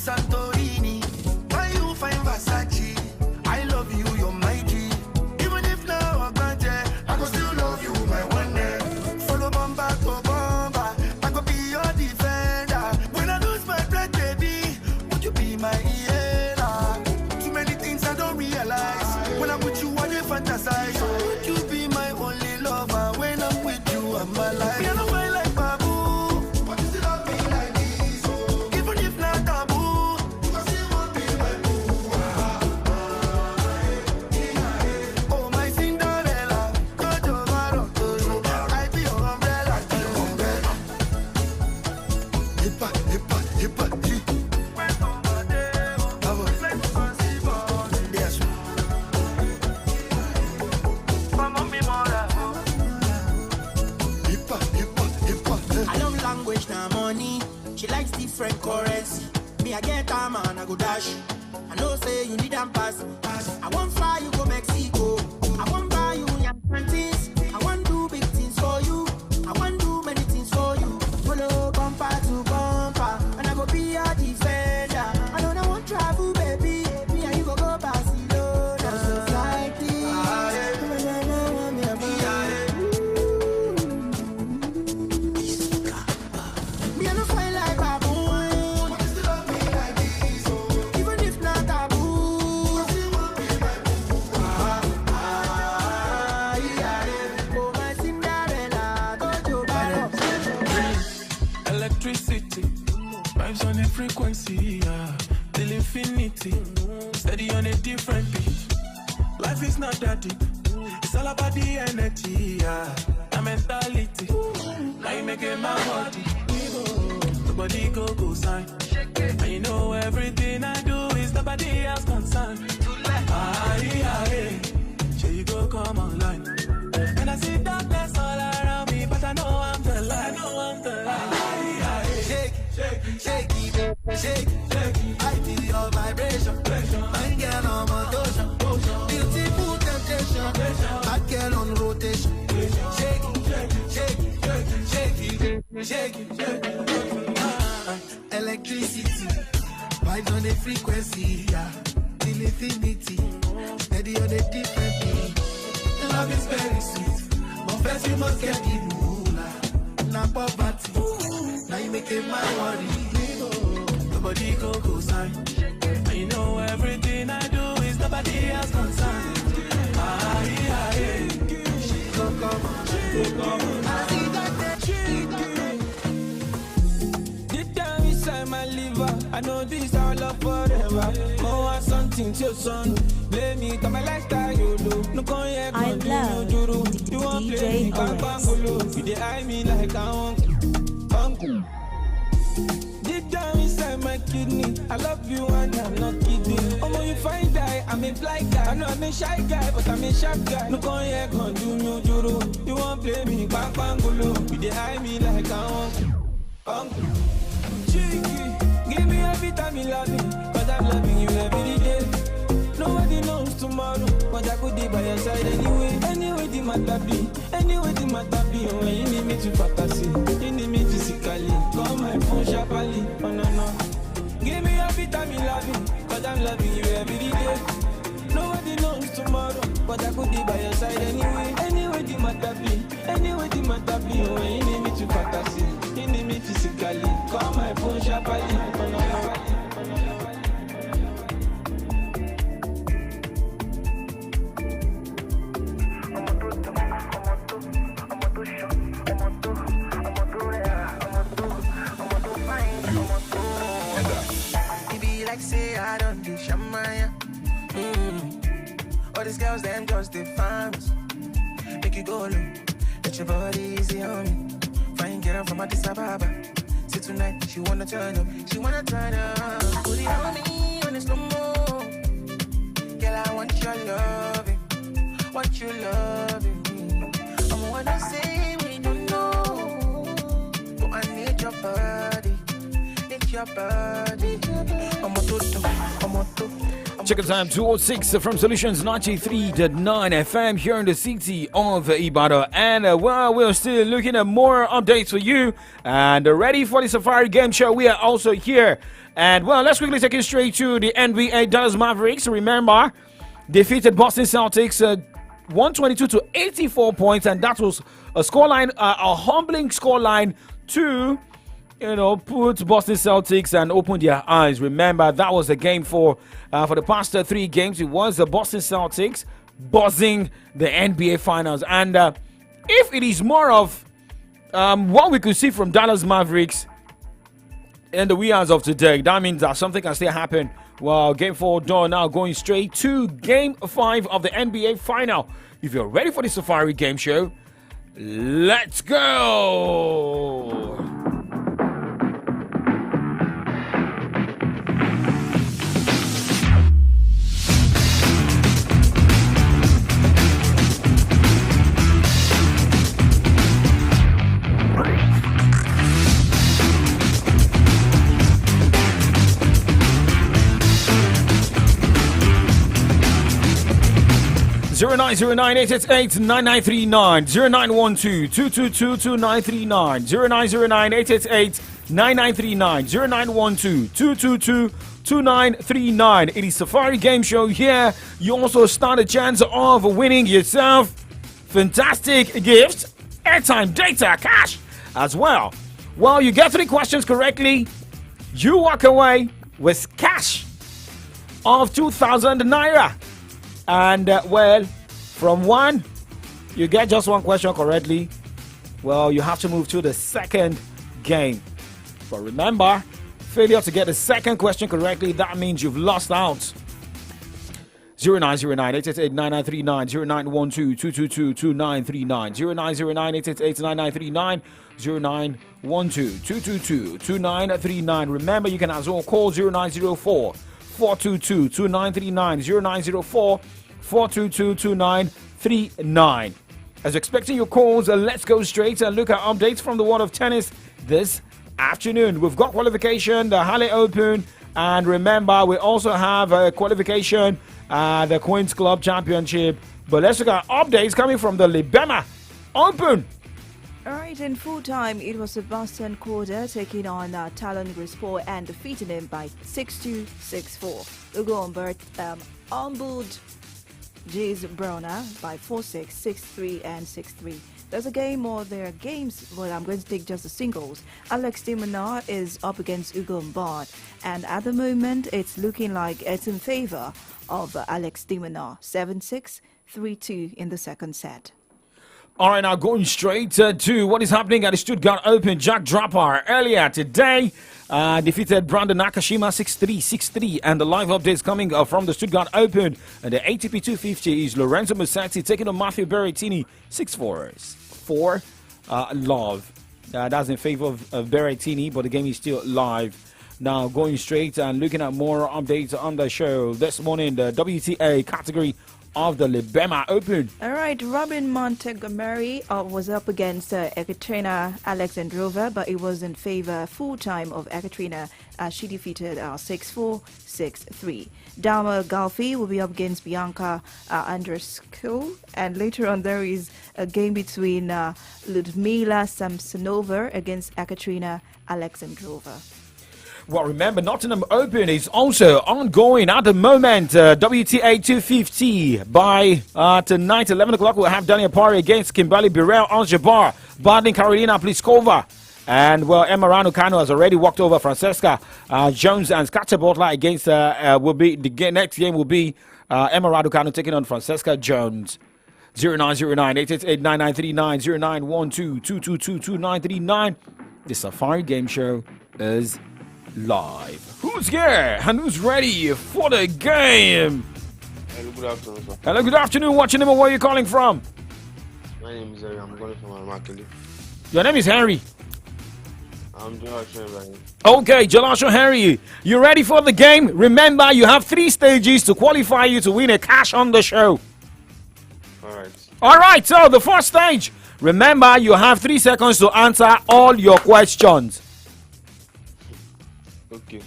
her money. She likes different currency. Me, I get her man, I go dash. I know say you need them pass. I won't fly you go Mexico. I won't buy you young things. I won't do big things for you. I won't do many things for you. Follow bumper to bumper, and I go be your defender. I don't want travel, baby. Me and you go Barcelona. Just like this. Me I no find like baboon. Even if not taboo. Oh my Cinderella, Dojo Baro. Electricity, vibes on a frequency, till infinity. Steady on a different beat. Life is not that deep. It's all about the energy, the mentality. Now you making my body. The body go sign. And you know everything I do is nobody else concerned. Here you go, come online. And I see darkness all around me, but I know I'm the light. Shake it, shake it, shake it. I feel your vibration. My girl on motion. Beautiful temptation. Bad girl on rotation. Shake it, shake it, shake it, shake it, shake it. Electricity, vibes on the frequency, till infinity. Steady on a different beat. Love is very sweet, but first you must get the moolah. Now poverty, now you make it my worry. Nobody go sign. And you know everything I do is nobody else concerned. She go come on. I see that deep down inside my liver, I know this our love forever. More want something to your son. Blame me, come my lifestyle, you do. No come here, come do no juru. You want play me, bang bangolo. You dey eye me like I want uncle. Deep down inside my kidney, I love you and I'm not kidding. Oh, you find die, I'm a fly guy. I know I'm a shy guy, but I'm a sharp guy. No come here, come do no juru. You want play me, bang bangolo. You dey eye me like I want uncle. Cheeky, give me every time you love me, cause I'm loving you every day. Nobody knows tomorrow, but I could be by your side anyway. Anyway, the matter be, oh, when you need me to fantasy, you need me physically. Call my phone sharply, oh no. Give me every time you love me, cause I'm loving you every day. Nobody knows tomorrow, but I could be by your side anyway. Anyway, the matter be, oh, when you need me to fantasy, you need me physically. Call my phone sharply, oh no. Say I don't do shamaya. All these girls, them just the fans. Make you go low, let your body easy on me. Fine girl from Addis Ababa. See tonight, she wanna turn up. Put it on me on the slow mo. Girl, I want your loving, I'm wanna say we don't know, but I need your body. Check out time 206 from Solutions 93.9 FM here in the city of Ibadan. And we're still looking at more updates for you. And ready for the Safari Game Show. We are also here. And let's quickly take it straight to the NBA. Dallas Mavericks, remember, defeated Boston Celtics 122 to 84 points. And that was a scoreline, a humbling scoreline to put Boston Celtics and open their eyes. Remember, that was the game for the past 3 games. It was the Boston Celtics buzzing the NBA Finals. And if it is more of what we could see from Dallas Mavericks in the wee hours of today, that means that something can still happen. Well, Game 4 done, now going straight to Game 5 of the NBA Final. If you're ready for the Safari Game Show, let's go! 0909-888-9939, 0912-222-2939, 0909-888-9939, 0912-222-2939. It is Safari Game Show here. You also stand a chance of winning yourself fantastic gifts, airtime, data, cash as well. Well, you get 3 questions correctly, you walk away with cash of 2,000 naira. And well, from 1, you get just 1 question correctly. Well, you have to move to the second game. But remember, failure to get the second question correctly, that means you've lost out. 0909-888-9939, 0912-222-2939, 0909-888-9939, 0912-222-2939. Remember, you can as well call 0904-422-2939, 0904-422-2939. As expecting your calls, let's go straight and look at updates from the world of tennis this afternoon. We've got qualification, the Halle Open, and remember, we also have a qualification, the Queen's Club Championship. But let's look at updates coming from the Libema Open. All right, in full time, it was Sebastian Korda taking on Talon Grispor and defeating him by 6-2, 6-4. Ugo Humbert humbled Jace Browner by 4-6, 6-3, and 6-3. There's a game, or there are games, but I'm going to take just the singles. Alex de Minaur is up against Ugo Humbert, and at the moment, it's looking like it's in favor of Alex de Minaur, 7-6, 3-2 in the second set. All right, now going straight to what is happening at the Stuttgart Open. Jack Draper earlier today defeated Brandon Nakashima 6-3, 6-3. And the live updates coming from the Stuttgart Open. And the ATP 250 is Lorenzo Musetti taking on Matteo Berrettini 6-4. 4 love. That's in favor of Berrettini, but the game is still live. Now going straight and looking at more updates on the show. This morning, the WTA category of the Libema Open. All right, Robin Montgomery was up against Ekaterina Alexandrova, but it was in favor full-time of Ekaterina as she defeated 6-4, 6-3. Dharma Galfi will be up against Bianca Andreescu, and later on there is a game between Ludmila Samsonova against Ekaterina Alexandrova. Well, remember, Nottingham Open is also ongoing at the moment. WTA 250 by tonight, 11 o'clock, we'll have Daniel Parry against Kimberly Birrell on Jabbar, battling Karolina Pliskova. And, well, Emma Raducanu has already walked over Francesca Jones, and Scatter Butler against, will be, the next game will be Emma Raducanu taking on Francesca Jones. 0909-888-9939, 0912-222-2939. The Safari Game Show is live. Who's here and who's ready for the game? Hello, good afternoon, sir. Hello, good afternoon. What's your name and where are you calling from? My name is Harry. I'm calling from Amakili. Your name is Henry. I'm Joshua Henry. Okay, Joshua Henry, you ready for the game? Remember, you have 3 stages to qualify you to win a cash on the show. All right, so the first stage. Remember, you have 3 seconds to answer all your questions. Okay.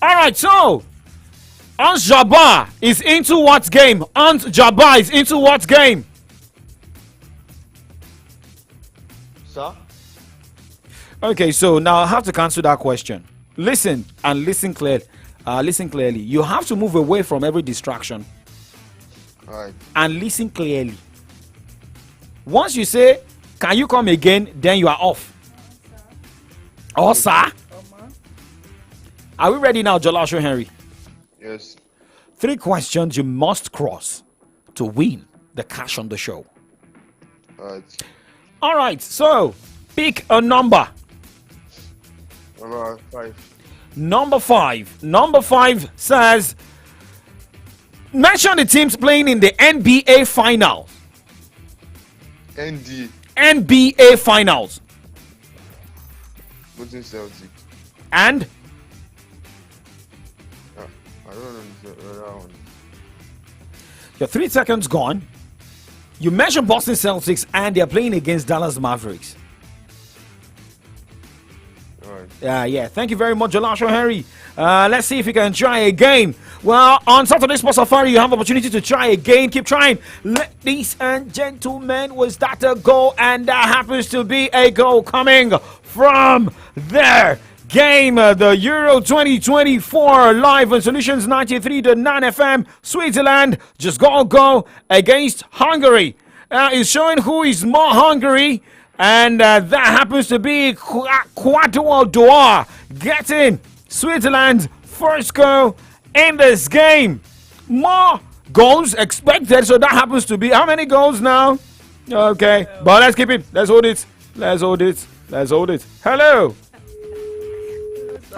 All right, so Ant Jabbar is into what game? Ant Jabbar is into what game? Sir? Okay, so now I have to cancel that question. Listen and listen clearly. Listen clearly. You have to move away from every distraction. All right. And listen clearly. Once you say, "Can you come again?" then you are off. Oh, sir. Are we ready now, Jolasho Henry? Yes. 3 questions you must cross to win the cash on the show. All right. All right, so pick a number. Number 5. Number 5. Number 5 says, mention the teams playing in the NBA Finals. NBA Finals. Boston Celtics. And? I don't know that one. Your 3 seconds gone. You mentioned Boston Celtics and they're playing against Dallas Mavericks. Yeah. Thank you very much, Jolasho Henry. Let's see if you can try again. Well, on Saturday Sports Safari, you have opportunity to try again. Keep trying. Ladies and gentlemen, was that a goal? And that happens to be a goal coming from their game, the Euro 2024, live on Solutions 93.9 FM. Switzerland just go against Hungary. It's showing who is more hungry, and that happens to be Ecuador getting Switzerland's first goal in this game. More goals expected, so that happens to be how many goals now? Okay, but let's keep it. Let's hold it. Hello.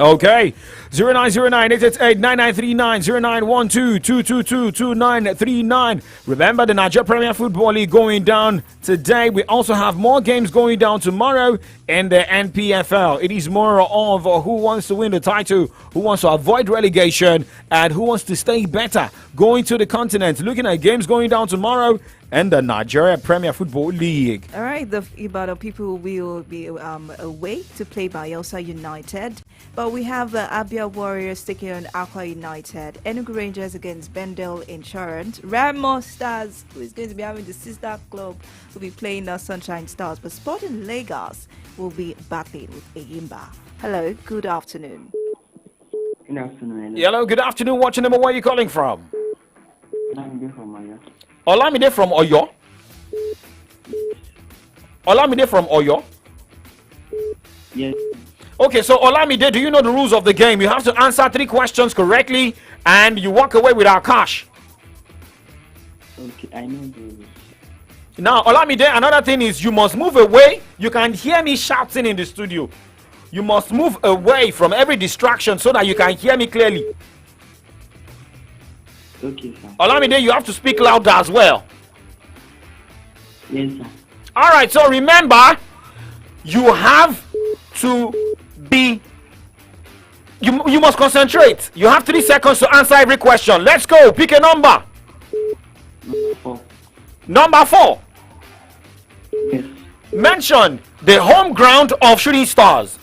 Okay. 0909-888-9939, 0912-222-2939. Remember, the Nigeria Premier Football League going down today. We also have more games going down tomorrow in the NPFL. It is more of who wants to win the title, who wants to avoid relegation, and who wants to stay better going to the continent. Looking at games going down tomorrow and the Nigeria Premier Football League. All right, the Ibadan people will be away to play Bayelsa United, but we have the Abia Warriors taking on Aqua United, Enugu Rangers against Bendel Insurance, Ramo Stars, who is going to be having the sister club, will be playing the Sunshine Stars, but Sporting Lagos will be battling with Eyimba. Hello, good afternoon. Good afternoon. Hello, good afternoon. What's your name? Where are you calling from? Olamide from Oyo. Olamide from Oyo? Olamide from Oyo? Yes. Okay, so Olamide, do you know the rules of the game? You have to answer 3 questions correctly and you walk away with our cash. Okay, I know the rules. Now, Olamide, another thing is you must move away. You can hear me shouting in the studio. You must move away from every distraction so that you can hear me clearly. Okay, sir. Olamide, you have to speak louder as well. Yes, sir. All right, so remember, you have to be... You must concentrate. You have 3 seconds to answer every question. Let's go. Pick a number. Number 4. Number 4. Yes. Mention the home ground of Shooting Stars.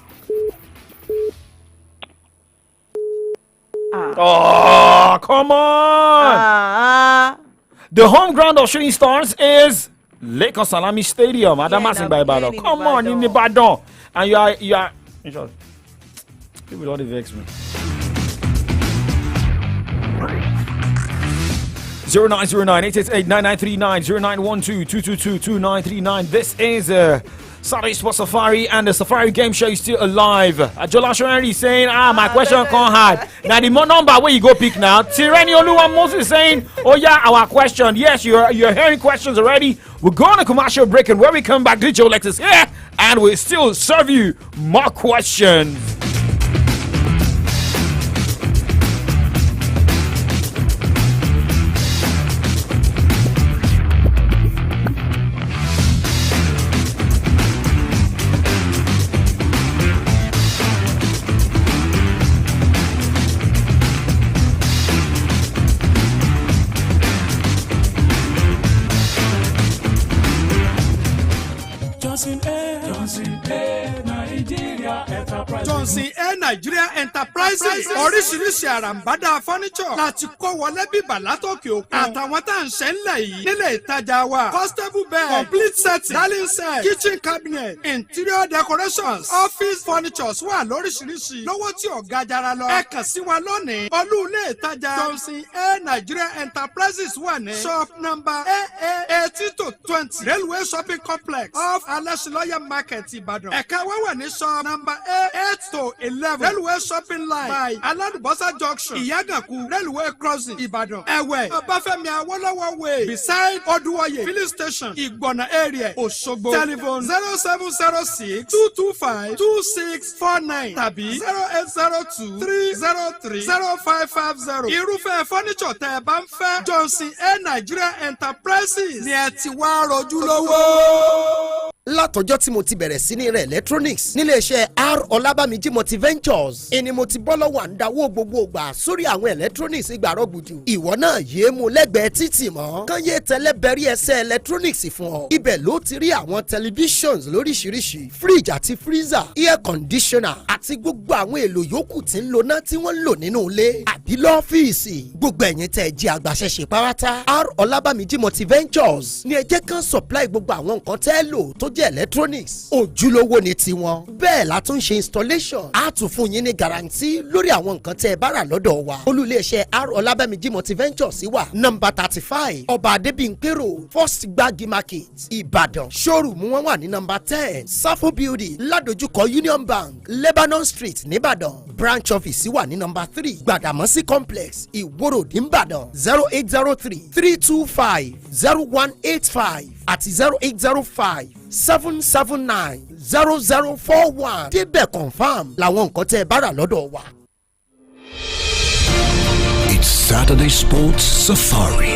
Oh, come on! The home ground of Shooting Stars is Lagos Salami Stadium. Adamasin by Ibadan. Come on, in Ibadan. And you are. People don't vex me. 0909-888-9939, 0912-222-2939. This is Saturday Sports Safari, and the Safari Game Show is still alive. Jola Shorenri saying, my question can't hard. Now the number where you go pick now. Tireni Oluwa Moses saying, oh yeah, our question. Yes, you're hearing questions already. We're going to commercial break, and when we come back, DJ Lexus here, and we'll still serve you more questions. Johnson Air Nigeria Enterprises oríṣiríṣi àràǹbádà furniture láti kó wọlé bíbà látòkè òkun àtàwọn tá à ń ṣe ńlẹ̀ yìí nílé ìtajà wa constable bed complete set dining set kitchen cabinet interior decorations office furnitures wà lóríṣiríṣi lówó tí ò ga jara lọ ẹ kàn sí wa lónìí olú ilé ìtajà Johnson Air Nigeria Enterprises wà ní shop number AA 80-20 railway shopping complex off Alẹ́ṣinlọ́yẹ̀ market Ìbàdàn ẹ̀ka wa wà ní shop number A8-11 railway shopping line by Aladubosa junction Ìyágànkù railway crossing Ìbàdàn ẹ̀wẹ̀ Ọbáfẹ́mi Awólọ́wọ̀ way beside Oduwoye filling station Ìgbọ̀nà area Òṣogbo telephone 0706-225-2649 tàbí 0802-303-0550. Irúfẹ́ furniture tẹ́ ẹ bá ń fẹ́ Johnson Air Nigeria Enterprises ni ẹ ti wá rojú lówó. látọjọ́ tí mo ti bẹ̀rẹ̀ sí ní rẹ̀ electronics níléeṣẹ́ R Ọlábàmíjì Multiventures ẹni mo ti bọ́ lọ́wọ́ à ń dáwọ́ gbogbo ìgbà sórí àwọn electronics ìgbàrọ̀ gbùdù ìwọ náà yéé mu lẹ́gbẹ̀ẹ́ títì mọ́ kán yé tẹ́lẹ̀ bẹ̀rí ẹsẹ̀ electronics fún ọ ibẹ̀ ló ti rí àwọn televisions lóríṣiríṣi fridge àti freezer air conditioner àti gbogbo àwọn èlò yòókù tí ń lo náà tí wọ́n ń lò nínú ilé àbí lọ́fíìsì gbogbo ẹ̀yin tẹ́ ẹ jẹ́ àgbàṣẹ́ṣe párátá R Ọlábàmíjì Multiventures ni ẹ jẹ́ kán supply gbogbo àwọn nǹkan tẹ́ ẹ lò tó jẹ́ electronics ojúlówó ni tiwọn bẹ́ẹ̀ la tún ṣe installation á tún fún yín ní guarantee lórí àwọn nǹkan tẹ́ ẹ bá rà lọ́dọ̀ wa olú-ilé-iṣẹ́ R Ọlábàmíjì Multiventures wà number 35 ọba adébíyìnpé road first gbági market ìbàdàn showroom wọn wà ní number 10 safo building ládojúkọ union bank lebanon street nìbàdàn branch office wà ní number 3 gbàdàmọ́sí complex ìwòrò nìbàdàn 0803-325-0185 àti 0805-779-0041 débẹ̀ confam làwọn nǹkan tẹ́ ẹ bá rà lọ́dọ̀ wa. It's Saturday Sports Safari.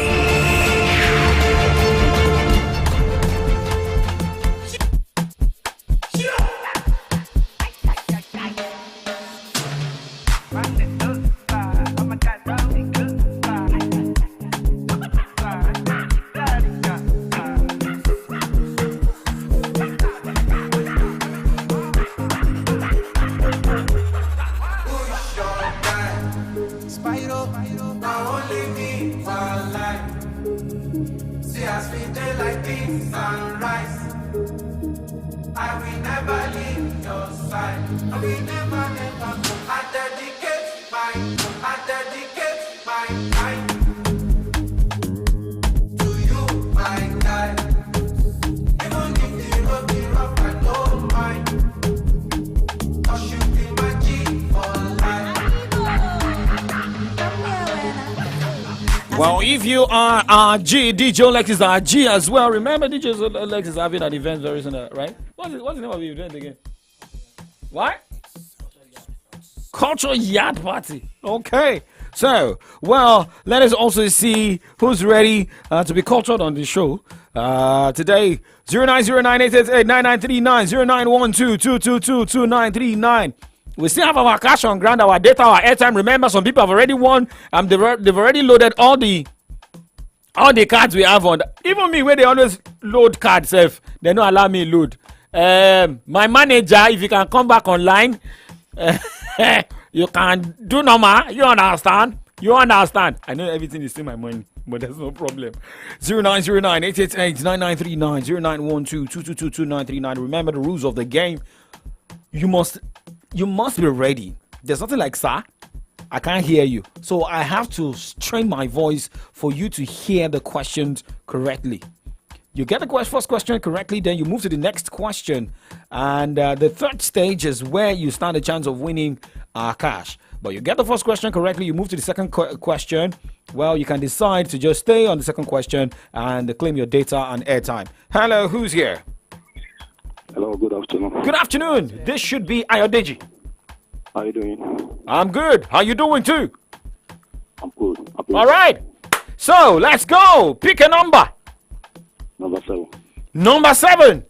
Well, if you are RG, DJ Olex is RG as well. Remember, DJ Olex is having an event very soon, right? What's the name of the event again? What? Cultural Yard Party. Okay. So, well, let us also see who's ready to be cultured on the show. Today, 0909-888-9939, 0912-222-2939. We still have our cash on ground, our data, our airtime. Remember, some people have already won. They've already loaded all the cards we have on. Even me, where they always load cards, they don't allow me load. My manager, if you can come back online, you can do normal. You understand? You understand? I know everything is still my money, but there's no problem. 0909-888-9939, 0912-222-2939. Remember the rules of the game. You must be ready. There's nothing like, sir, I can't hear you. So I have to strain my voice for you to hear the questions correctly. You get the first question correctly, then you move to the next question. And the third stage is where you stand a chance of winning cash. But you get the first question correctly, you move to the second question. Well, you can decide to just stay on the second question and claim your data and airtime. Hello, who's here? Hello, good afternoon. Good afternoon. This should be Ayodeji. How you doing? I'm good. How you doing too? I'm good. All right. So, let's go. Pick a number. Number 7. Number 7.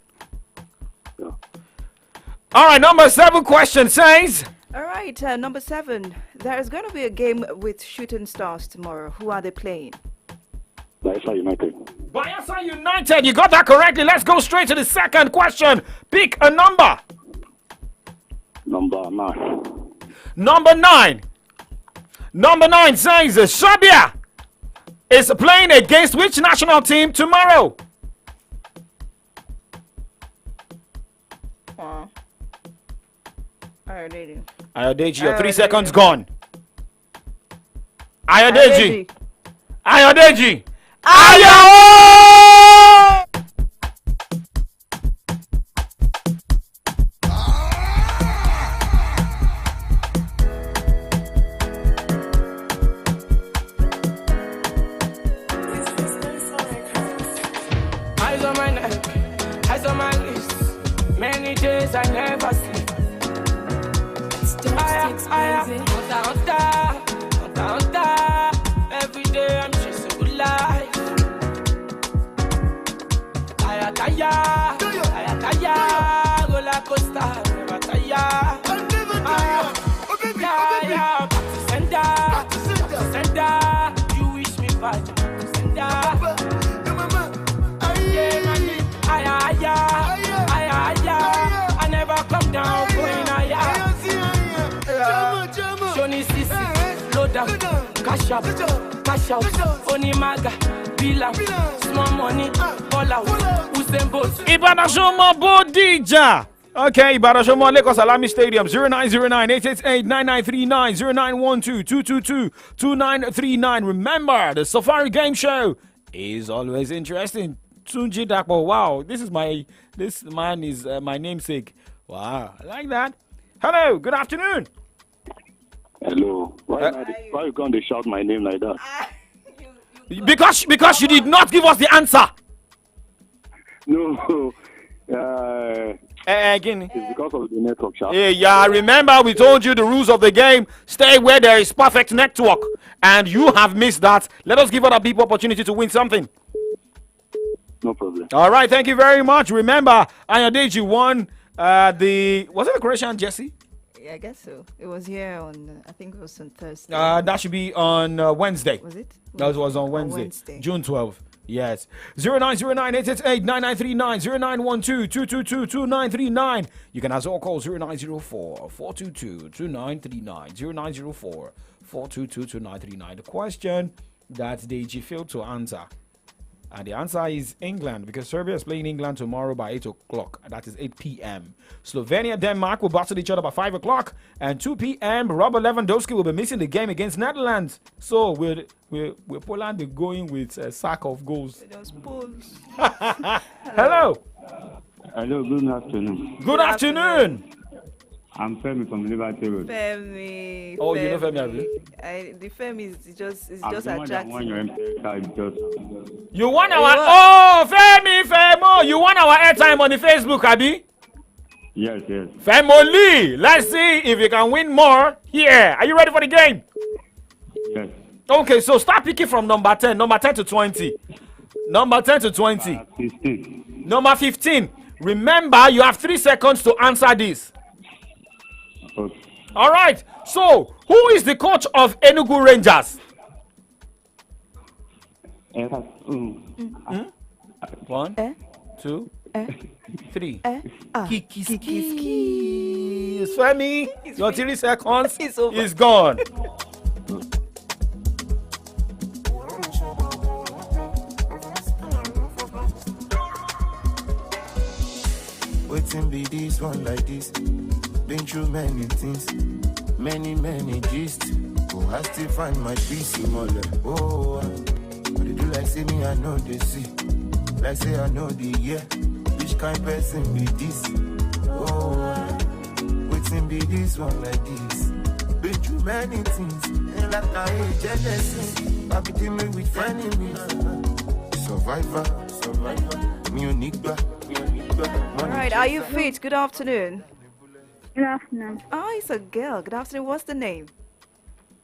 Yeah. All right, number 7 question says... All right, number 7. There is going to be a game with Shooting Stars tomorrow. Who are they playing? Bayelsa United. Bayelsa United. You got that correctly. Let's go straight to the second question. Pick a number. Number 9. Number 9. Number 9 says Serbia is playing against which national team tomorrow? Ayodeji, your 3 seconds gone. Ayodeji. Ayodeji. Ayo! Eyes on my neck, eyes on my lips. Many days I never sleep. Every day I'm chasing good life. Kaya, cash out, Onimaga, Bila, small money, all out, Usain Bolt. Ibarashomo Bodija. Okay, Ibarashomo Lagos Alami Stadium 0909-888-9939 0912-222-2939. Remember, the Safari Game Show is always interesting. Tunji Dakpo. Wow, this man is my namesake. Wow, I like that. Hello, good afternoon. Hello. Why you going to shout my name like that? Because you did not give us the answer. No. Again. It's because of the network, Sharp. Yeah, remember we told you the rules of the game. Stay where there is perfect network. And you have missed that. Let us give other people opportunity to win something. No problem. All right, thank you very much. Remember, Ayodeji won was it the Croatian jersey? Yeah, I guess so. It was here on, I think it was on Thursday. That should be on Wednesday. Was it? That was on Wednesday. June 12th. Yes. 0909-888-9939 0912-222-2939. You can also call 0904-422-2939 0904-422-2939. The question that Deji failed to answer. And the answer is England, because Serbia is playing England tomorrow by 8 o'clock. That is 8 p.m. Slovenia, Denmark will battle each other by 5 o'clock. And 2 p.m., Robert Lewandowski will be missing the game against Netherlands. So we're Poland going with a sack of goals. Hello. Hello, good afternoon. Good afternoon. I'm Femi from Liberty Road. Femi. Oh, you know Femi, have you? The Femi is just attractive. You want our Femo. You want our airtime on the Facebook, Abi? Yes. Family. Let's see if you can win more here. Are you ready for the game? Yes. Okay, so start picking from number 10 to 20. Number 10 to 20. 15. Number 15. Remember, you have 3 seconds to answer this. Okay. All right. So, who is the coach of Enugu Rangers? 1, 2, 3. Kiki. Femi, your 3 seconds is gone. Waiting be this one like this. Been through many things, many gist. Oh, I still find my peace in all that. Oh, but they do like say me, I know they see. Like say I know the year. Which kind person be this? Oh, waiting be this one like this. Been through many things, and like I hate jealousy. I be dealing with enemies. Survivor, me unique back. All right, are you fit? Good afternoon. Good afternoon. Oh, it's a girl. Good afternoon. What's the name?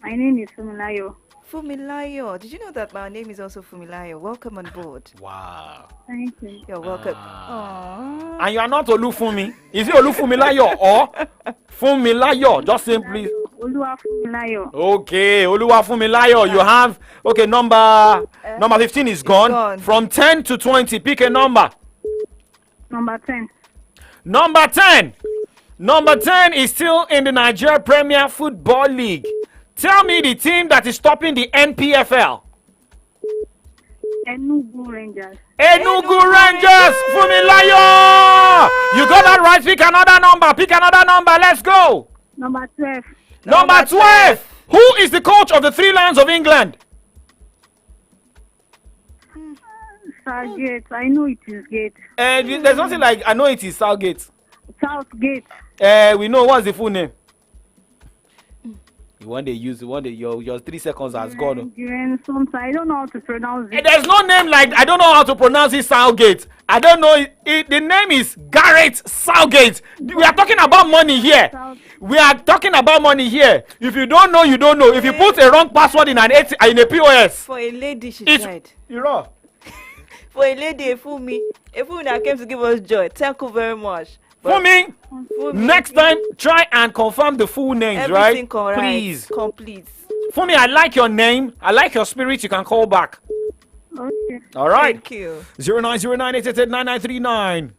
My name is Fumilayo. Fumilayo. Did you know that my name is also Fumilayo? Welcome on board. Wow. Thank you. You're welcome. Aww. And you are not Olufumi. Is it Olufumilayo or Fumilayo? Just simply. Oluwafumilayo. Okay, Oluwafumilayo. You have number 15 is gone. From 10 to 20, pick a number. Number 10. Number 10. Number 10 is still in the Nigeria Premier Football League. Tell me the team that is topping the NPFL. Enugu Rangers. Enugu Rangers. Fumilayo. You got that right. Pick another number. Let's go. Number 12. Number 12. Who is the coach of the Three Lions of England? Southgate. I know it is Gate. There's nothing like I know it is Southgate. Southgate. We know what's the full name. Your 3 seconds has gone. I don't know how to pronounce it. There's no name like I don't know how to pronounce it. Southgate. I don't know. The name is Gareth Southgate. We are talking about money here. If you don't know, you don't know. If you put a wrong password in a POS. For a lady, she said. For a lady, a fool that came to give us joy. Thank you very much. Fumi, next time try and confirm the full names, everything right? Correct. Please. Complete. Fumi, I like your name. I like your spirit. You can call back. Okay. All right. Thank you. 0909-888-9939.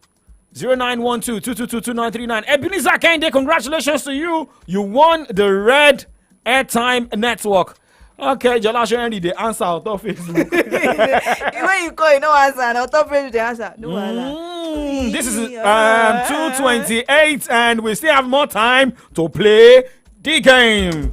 0912-222-2939. Ebenezer Kende, congratulations to you. You won the Red Airtime Network. Okay, Jolasho Henry, the answer out of Facebook. When you call, you no answer. And on top of the answer. No answer. This is 2:28, and we still have more time to play the game.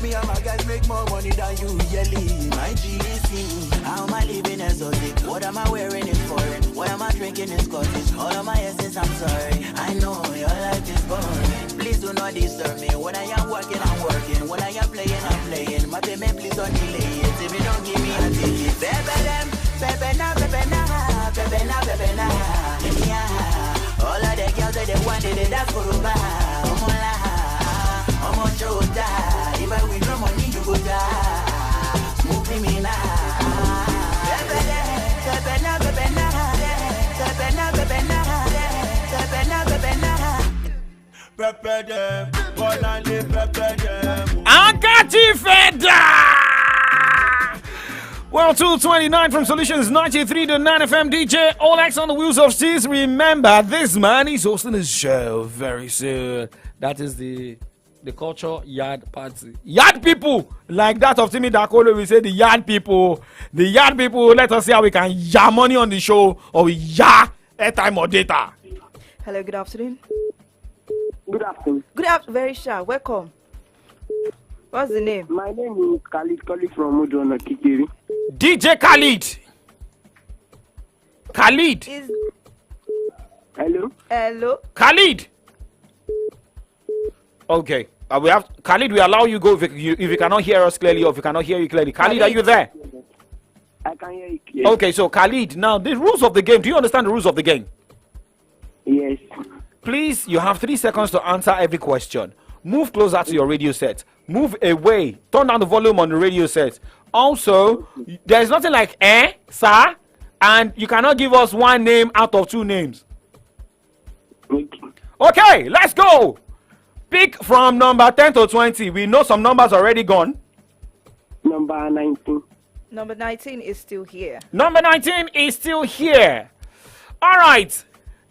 Me and my guys make more money than you yearly. My GDC, how am I living exotic? What am I wearing in foreign? What am I drinking in Scottish? All of my essence, I'm sorry. I know your life is boring. Please do not disturb me. When I am working, I'm working. When I am playing, I'm playing. My payment, please don't delay it. If you don't give me a ticket, baby, na, yeah. All of the girls that they want, they dance for Ruba. I'm on show die. If I win no money, you go die. Smoke me now. Well, 229 from Solutions 93 to 9 FM. DJ Olex on the wheels of steel. Remember, this man is hosting his show very soon. That is the culture yard party. Yard people like that of Timmy Dakolo, we say the yard people. The yard people, let us see how we can yard money on the show or we yard airtime or data. Hello, good afternoon. Good afternoon. Good afternoon, very sharp. Welcome. What's the name? My name is Khalid from Mudona Kikiri. DJ Khalid. Khalid. Hello. Hello. Khalid. Okay. We have Khalid. We allow you go if you cannot hear us clearly or if you cannot hear you clearly. Khalid, are you there? I can hear you clearly. Okay. So Khalid, now the rules of the game. Do you understand the rules of the game? Yes. Please, you have 3 seconds to answer every question. Move closer to your radio set. Move away. Turn down the volume on the radio set. Also, there is nothing like sir, and you cannot give us one name out of 2 names. Okay, let's go. Pick from number 10 to 20. We know some numbers already gone. Number 19. Number 19 is still here. Number 19 is still here. All right.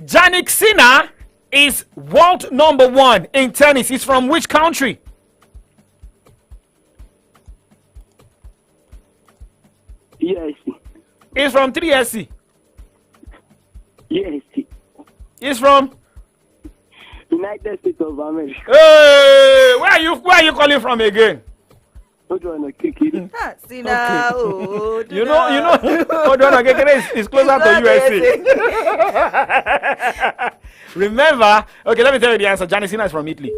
Jannik Sinner is world number 1 in tennis. He's from which country? Yes. He's from 3SC. Yes. He's from United States of America. Hey, where are you calling from again? Odwana Kikiri. See now. Okay. You know, Odwana Kikiri is closer to USA. Remember, okay, let me tell you the answer. Jannik Sinner is from Italy.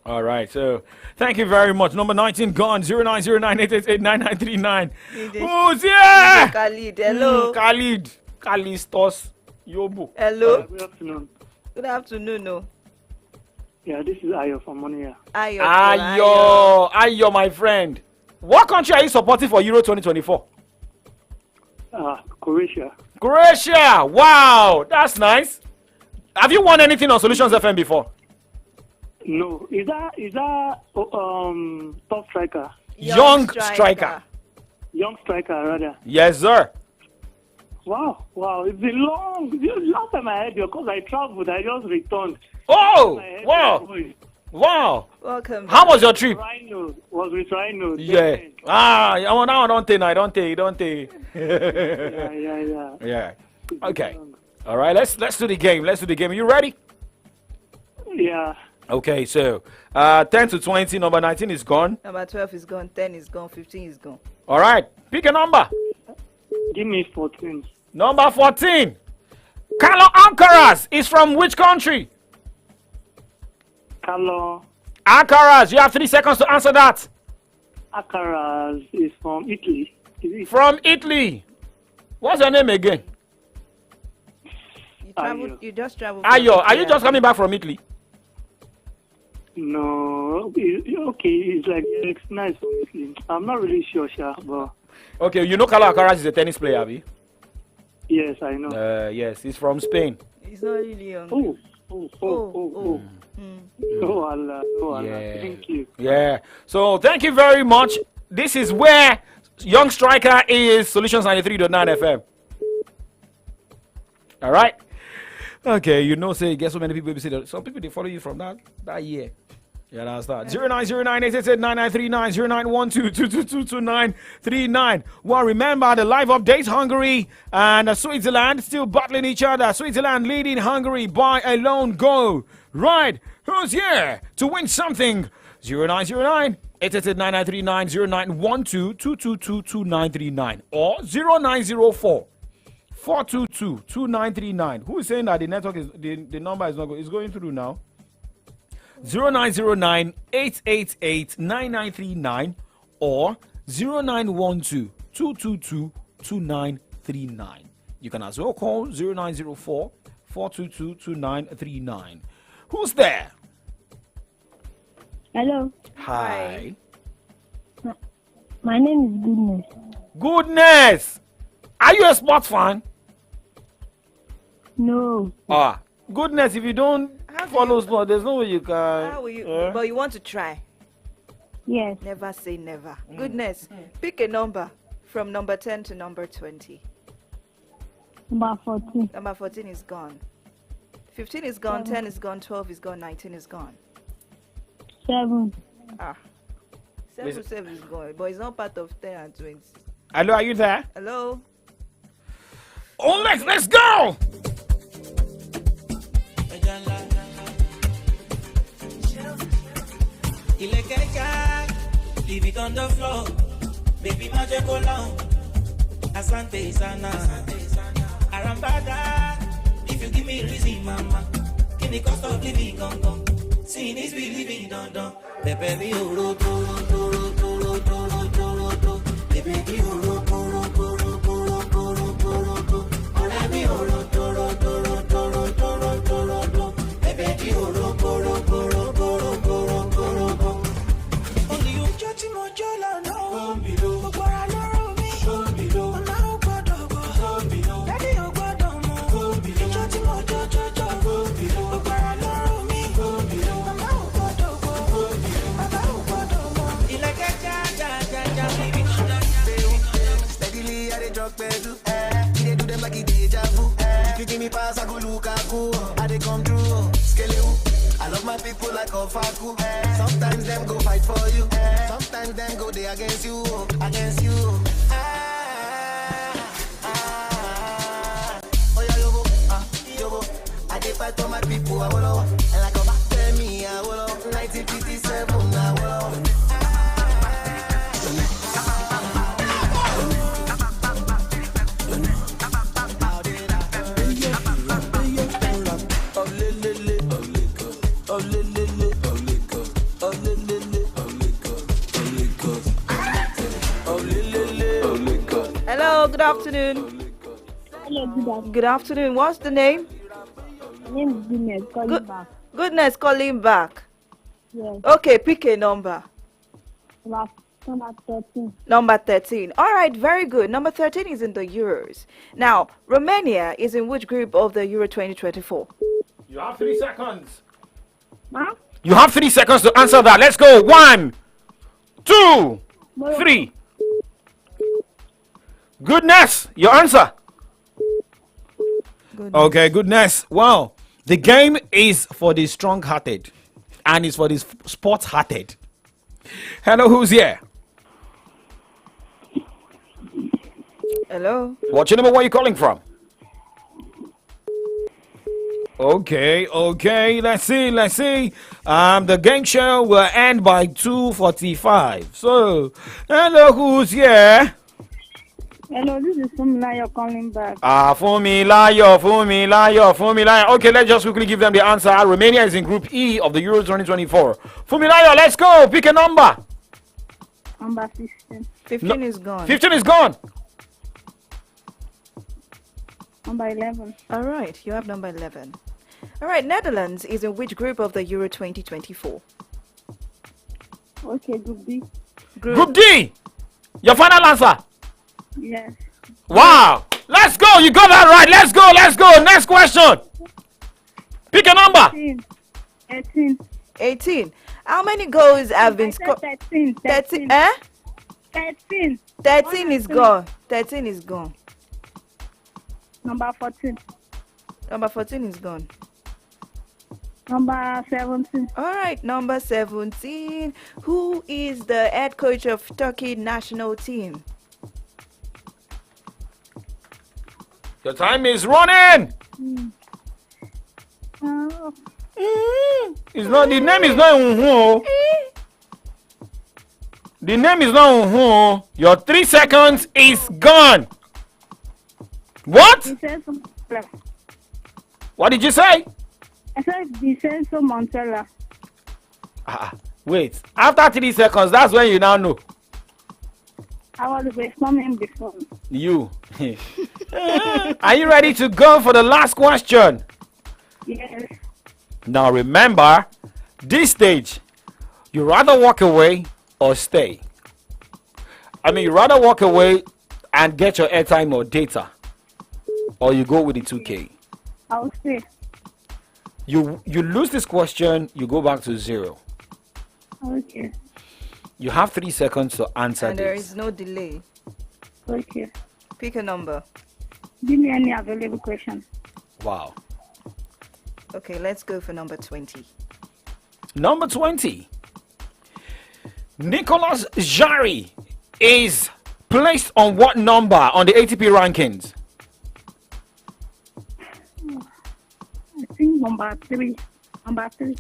All right, so thank you very much. Number 19 gone. 0909888999. Who's here? Khalid, hello. Khalid. Kalistos Yobu. Hello. Good afternoon. Good afternoon, no. Yeah, this is Ayo from Monia. Ayo, my friend. What country are you supporting for Euro 2024? Croatia. Croatia. Wow, that's nice. Have you won anything on Solutions FM before? No. Is that top striker? Young striker. Young striker, rather. Yes, sir. Wow. It's been long. Last time I had you, because I traveled, I just returned. Oh, wow. Welcome. How was your trip? Rhino. Was with Rhino. Yeah. Now I don't take. Yeah. Okay. All right, let's do the game. Are you ready? Yeah. Okay, so 10 to 20, number 19 is gone. Number 12 is gone, 10 is gone, 15 is gone. All right, pick a number. Give me 14. Number 14. Carlo Alcaraz is from which country? Carlo Alcaraz, you have 3 seconds to answer that. Alcaraz is from Italy. From Italy. What's your name again? You just traveled. Ayo, are you just coming back from Italy? No. Okay, it's like it's nice from Italy. I'm not really sure, but... Okay, you know Carlo Alcaraz is a tennis player, Abby? Yes, I know. Yes, he's from Spain. He's not really young. Oh, Allah. Yeah. Thank you. Yeah. So thank you very much. This is where Young Striker is Solutions 93.9 FM. All right. Okay, you know, say, get so many people say that some people they follow you from that year. Yeah, that's that. 0909-888-9939, 0912-222-2939. Well, remember the live updates. Hungary and Switzerland still battling each other. Switzerland leading Hungary by a lone goal. Right, who's here to win something? 0909-888-9939, 0912-222-2939, or 0904-422-2939. Who is saying that the network is the number is not going? It's going through now. 0909-888-9939 or 0912-222-2939. You can as well call 0904-422-2939. Who's there? Hello. Hi. My name is Goodness. Goodness! Are you a sports fan? No. Goodness, if you don't follow sport, there's no way you can. How will you? But you want to try? Yes. Never say never. Goodness. Pick a number from number 10 to number 20. Number 14. Number 14 is gone. 15 is gone, 10 is gone, 12 is gone, 19 is gone. 7. 7 is gone, but it's not part of 10 and 20. Hello, are you there? Hello? Oh, let's go! Leave it on the floor. Baby, magic alone. Asante sana. Arambada. If you give me reason, mama. Give me cost of living, gong. Seeing is believing, don. Baby, oro, baby, oro, baby, oro, pass, I go look cool. I they come through, I love my people like a faku. Sometimes them go fight for you. Sometimes them go they against you. Oh yeah, yobo. I dey fight for my people. I will and like a back tell me, I will 1957. I will. Hello, good afternoon. Hello, good afternoon. What's the name? My name is Goodness, calling back. Goodness, calling back. Yes. Okay, pick a number. Number 13. Number 13. All right, very good. Number 13 is in the Euros. Now, Romania is in which group of the Euro 2024? You have 3 seconds. Huh? You have 3 seconds to answer that. Let's go. 1, 2, 3. Goodness, your answer. Okay, Goodness. Wow. The game is for the strong-hearted and it's for the sports-hearted. Hello, who's here? Hello. What's your number? Where are you calling from? Okay. Let's see. The game show will end by 2:45. So, hello, who's here? Hello, this is Fumilayo calling back. Fumilayo. Okay, let's just quickly give them the answer. Romania is in Group E of the Euro 2024. Fumilayo, let's go. Pick a number. Number 15. 15 is gone. 15 is gone. Number 11. All right, you have number 11. All right, Netherlands is in which group of the Euro 2024? Okay, Group D. Group D. Your final answer? Yes. Wow. Let's go. You got that right. Let's go. Let's go. Next question. Pick a number. 18. 18. How many goals have been scored? 13. 13. Eh? 13. 13 is gone. 13 is gone. Number 14. Number 14 is gone. Number 17. All right, number 17. Who is the head coach of Turkey national team? Your time is running. It's not. The name is not Unhu. The name is not Unhu. Your 3 seconds is gone. What? What did you say? I said Vincenzo Montella. Wait. After 3 seconds, that's when you now know. I was responding before. You. Are you ready to go for the last question? Yes. Now remember, this stage, you rather walk away or stay. I mean, you rather walk away and get your airtime or data, or you go with the 2K. I'll stay. You lose this question, you go back to 0. Okay. You have 3 seconds to answer And there this. is no delay. Okay. Pick a number. Give me any available question. Wow. Okay, let's go for number 20. Number 20. Nicolas Jarry is placed on what number on the ATP rankings? I think number 3. Number 3.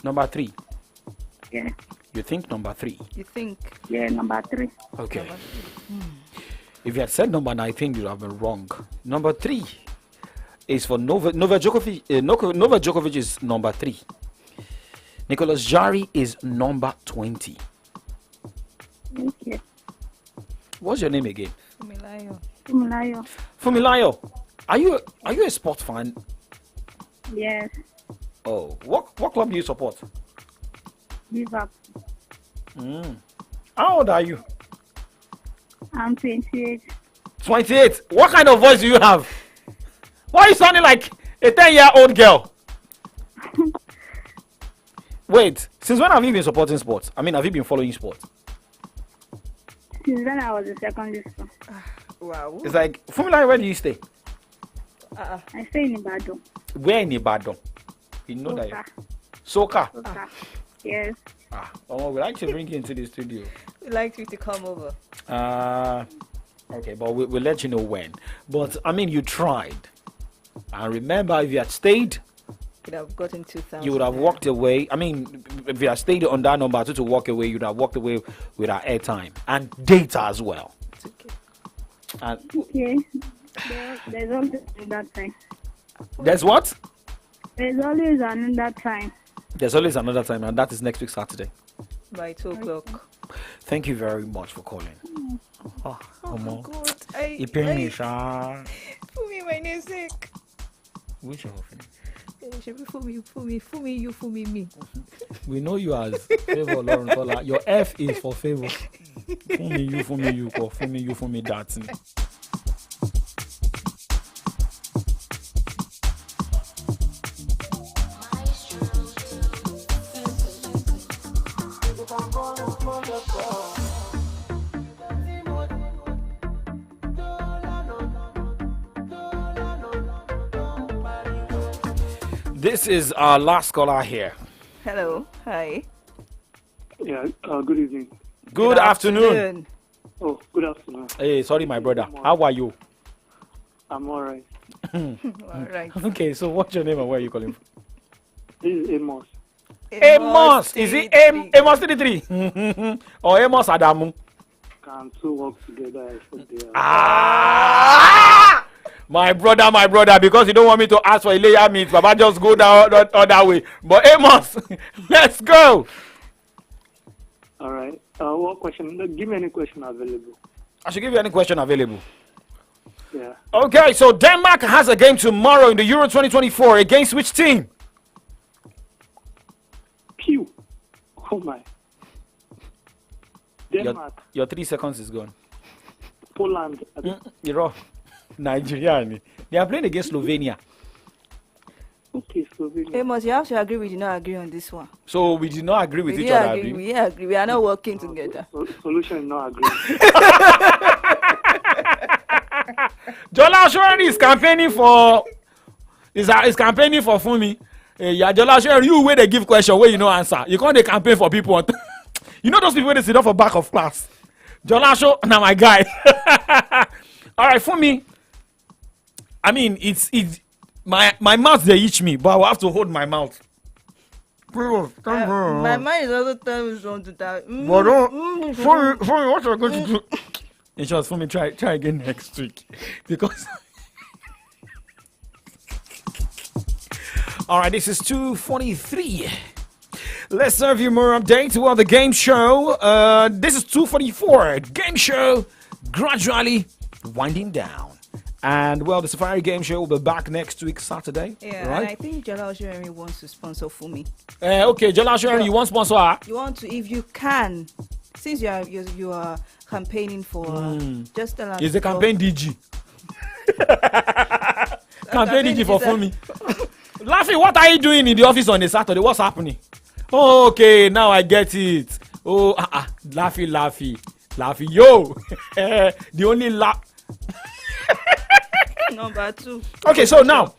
Number 3. Yeah. You think number 3? You think? Yeah, number 3. Okay. If you had said number 9, I think you'd have been wrong. Number 3 is for Novak Djokovic. Novak Djokovic is number 3. Nicolas Jarry is number 20. Okay. What's your name again? Fumilayo. Fumilayo. Are you a sports fan? Yes. Oh, what club do you support? Liverpool. How old are you? I'm 28. 28. What kind of voice do you have? Why are you sounding like a 10-year-old girl? Wait, since when have you been supporting sports? I mean, have you been following sports? Since then I was in secondary school. Wow. It's like, Fumilayo, where do you stay? I stay in Ibadan. Where in Ibadan? You know Soka. that. Soka. Yes. Oh, we'd like to bring you into the studio. We'd like you to come over. Okay, but we'll let you know when. But, I mean, you tried. And remember, if you had stayed, You'd have gotten 2,000. you would have walked away. I mean, if you had stayed on that number to walk away, you'd have walked away with our airtime and data as well. It's okay. And Okay. There's always another time. there's what? There's always another time. There's always another time, and that is next week, Saturday. By 2 o'clock. Thank you very much for calling. Oh my God. For me, my namesake. Which of it? For me, you, me. We know you as Favor Lauren Tola. Your F is for favor. For me, you, for me, that. This is our last caller here. Hello. Hi. Yeah, good evening. Good afternoon. Oh, good afternoon. Hey, sorry, my brother. How are you? I'm alright. Alright. Okay, so what's your name and where are you calling from? This is Amos. Amos. Is it Amos 33? Or Amos Adamu? Can two work together? My brother, because you don't want me to ask for a layer meat, Baba just go down that way. But Amos, let's go. All right. What question? Give me any question available. I should give you any question available. Yeah. Okay, so Denmark has a game tomorrow in the Euro 2024 against which team? Pew. Oh my. Denmark. Your 3 seconds is gone. Poland. You're off. Nigeria. They are playing against Slovenia. Okay, Slovenia. Amos, you have to agree. We do not agree on this one. So we did not agree with We each didn't other. agree. Abi? We didn't agree. We are not working together. Solution is not agreeing. Jola Ashwari is campaigning for Fumi. Yeah, Jola Ashwari, you where they give question where you no answer. You can't campaign for people. You know those people they sit up for back of class. Jola Ashwari, now my guy. All right, Fumi. I mean, it's my mouth they itch me, but I will have to hold my mouth. My mind is also telling me something that. But Fumi, what are you going to do? In short, Fumi, try again next week because. All right, this is 2:43. Let's serve you more updates about the game show. This is 2:44. Game show gradually winding down. And well, the Safari Game Show will be back next week, Saturday. Yeah, right? and I think Jola Ashwari wants to sponsor Fumi. Okay, Jola Ashwari, you want sponsor her? You want to, if you can, since you are campaigning for, just tell her. It's a campaign DG. Campaign DG for Fumi. Laffy, what are you doing in the office on a Saturday? What's happening? Oh, okay, now I get it. Oh, Laffy. Yo, the only laugh. Number 2. Okay, so now,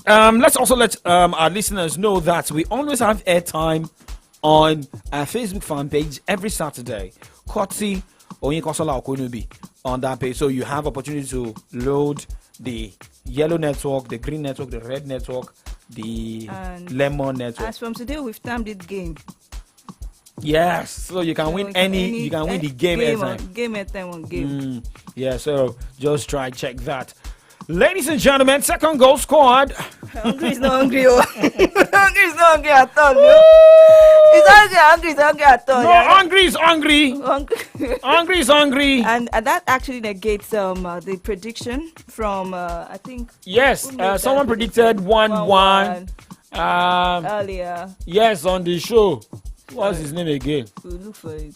let's also let our listeners know that we always have airtime on our Facebook fan page every Saturday. Kotsi Oyinkosola Okonubi on that page. So you have opportunity to load the yellow network, the green network, the red network, the lemon network. As from today, we've timed it game. Yes, so you can win you can win the game airtime. Game airtime on game. Yeah, so just try check that. Ladies and gentlemen, second goal scored. Hungry is not hungry. Hungry is not hungry at all. No. It's hungry is hungry at all. No, hungry is hungry. Hungry is hungry. And that actually negates the prediction from I think. Yes, someone predicted 1-1 earlier. Yes, on the show. What's his name again? We'll look for it.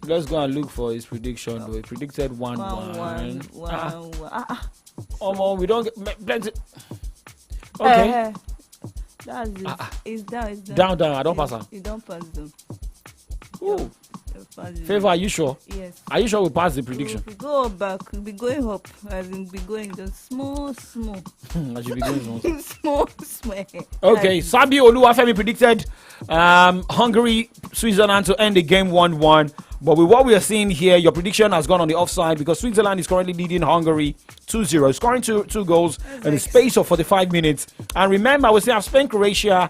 Let's go and look for his prediction. Though. He predicted 1-1. We don't get plenty. Okay. That's it. It's down. Down. I don't pass her. You don't pass them. Ooh. Favor, are you sure? Yes. Are you sure we pass the prediction? We'll go back. We'll be going up. I will be going just small. I should be going small. Okay, Sabi Oluwafemi predicted Hungary, Switzerland to end the game 1-1. But with what we are seeing here, your prediction has gone on the offside because Switzerland is currently leading Hungary 2-0, scoring two goals in the space of 45 minutes. And remember, we still have Spain, Croatia,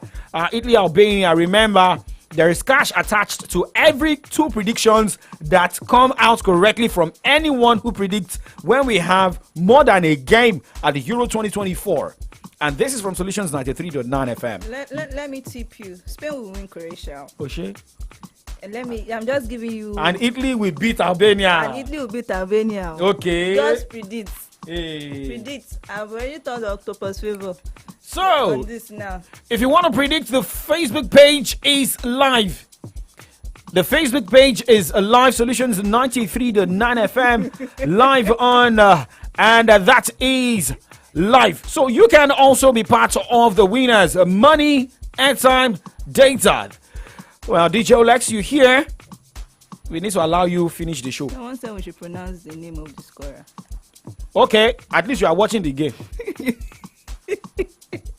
Italy, Albania. Remember, there is cash attached to every 2 predictions that come out correctly from anyone who predicts when we have more than a game at the Euro 2024. And this is from Solutions 93.9 FM. Let me tip you. Spain will win Croatia. Oshé. And I'm just giving you. And Italy will beat Albania. Okay. Just predict. Hey. Predict. I've already told the Octopus favor. So, on this now. If you want to predict, the Facebook page is live. The Facebook page is live. Solutions 93.9 FM live on, and that is live. So you can also be part of the winners. Money, airtime, data. Well, DJ Olex, you here? We need to allow you finish the show. Someone said we should pronounce the name of the scorer. Okay, at least you are watching the game.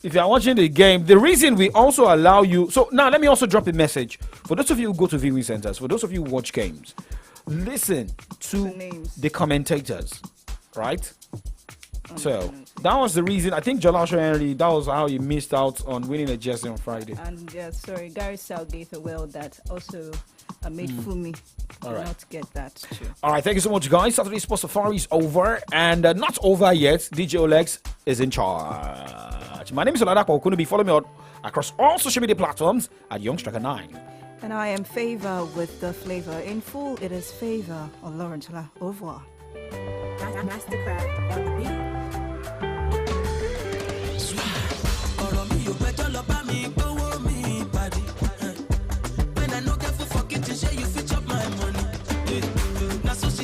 If you are watching the game, the reason we also allow you. So now let me also drop a message for those of you who go to viewing centers. For those of you who watch games, listen to the commentators, right? So that was the reason. I think Jolasho Henry, that was how he missed out on winning a jersey on Friday. And Gary Southgate that also made Fumi not get that too. All right, thank you so much, guys. Saturday Sports Safari is over, and not over yet. DJ Olex is in charge. My name is Oladapo Okunubi. Follow me across all social media platforms at Youngstriker9. And I am Favor with the flavor. In full, it is Favor on Lauren Tala. Au revoir. Mastercraft on the beat.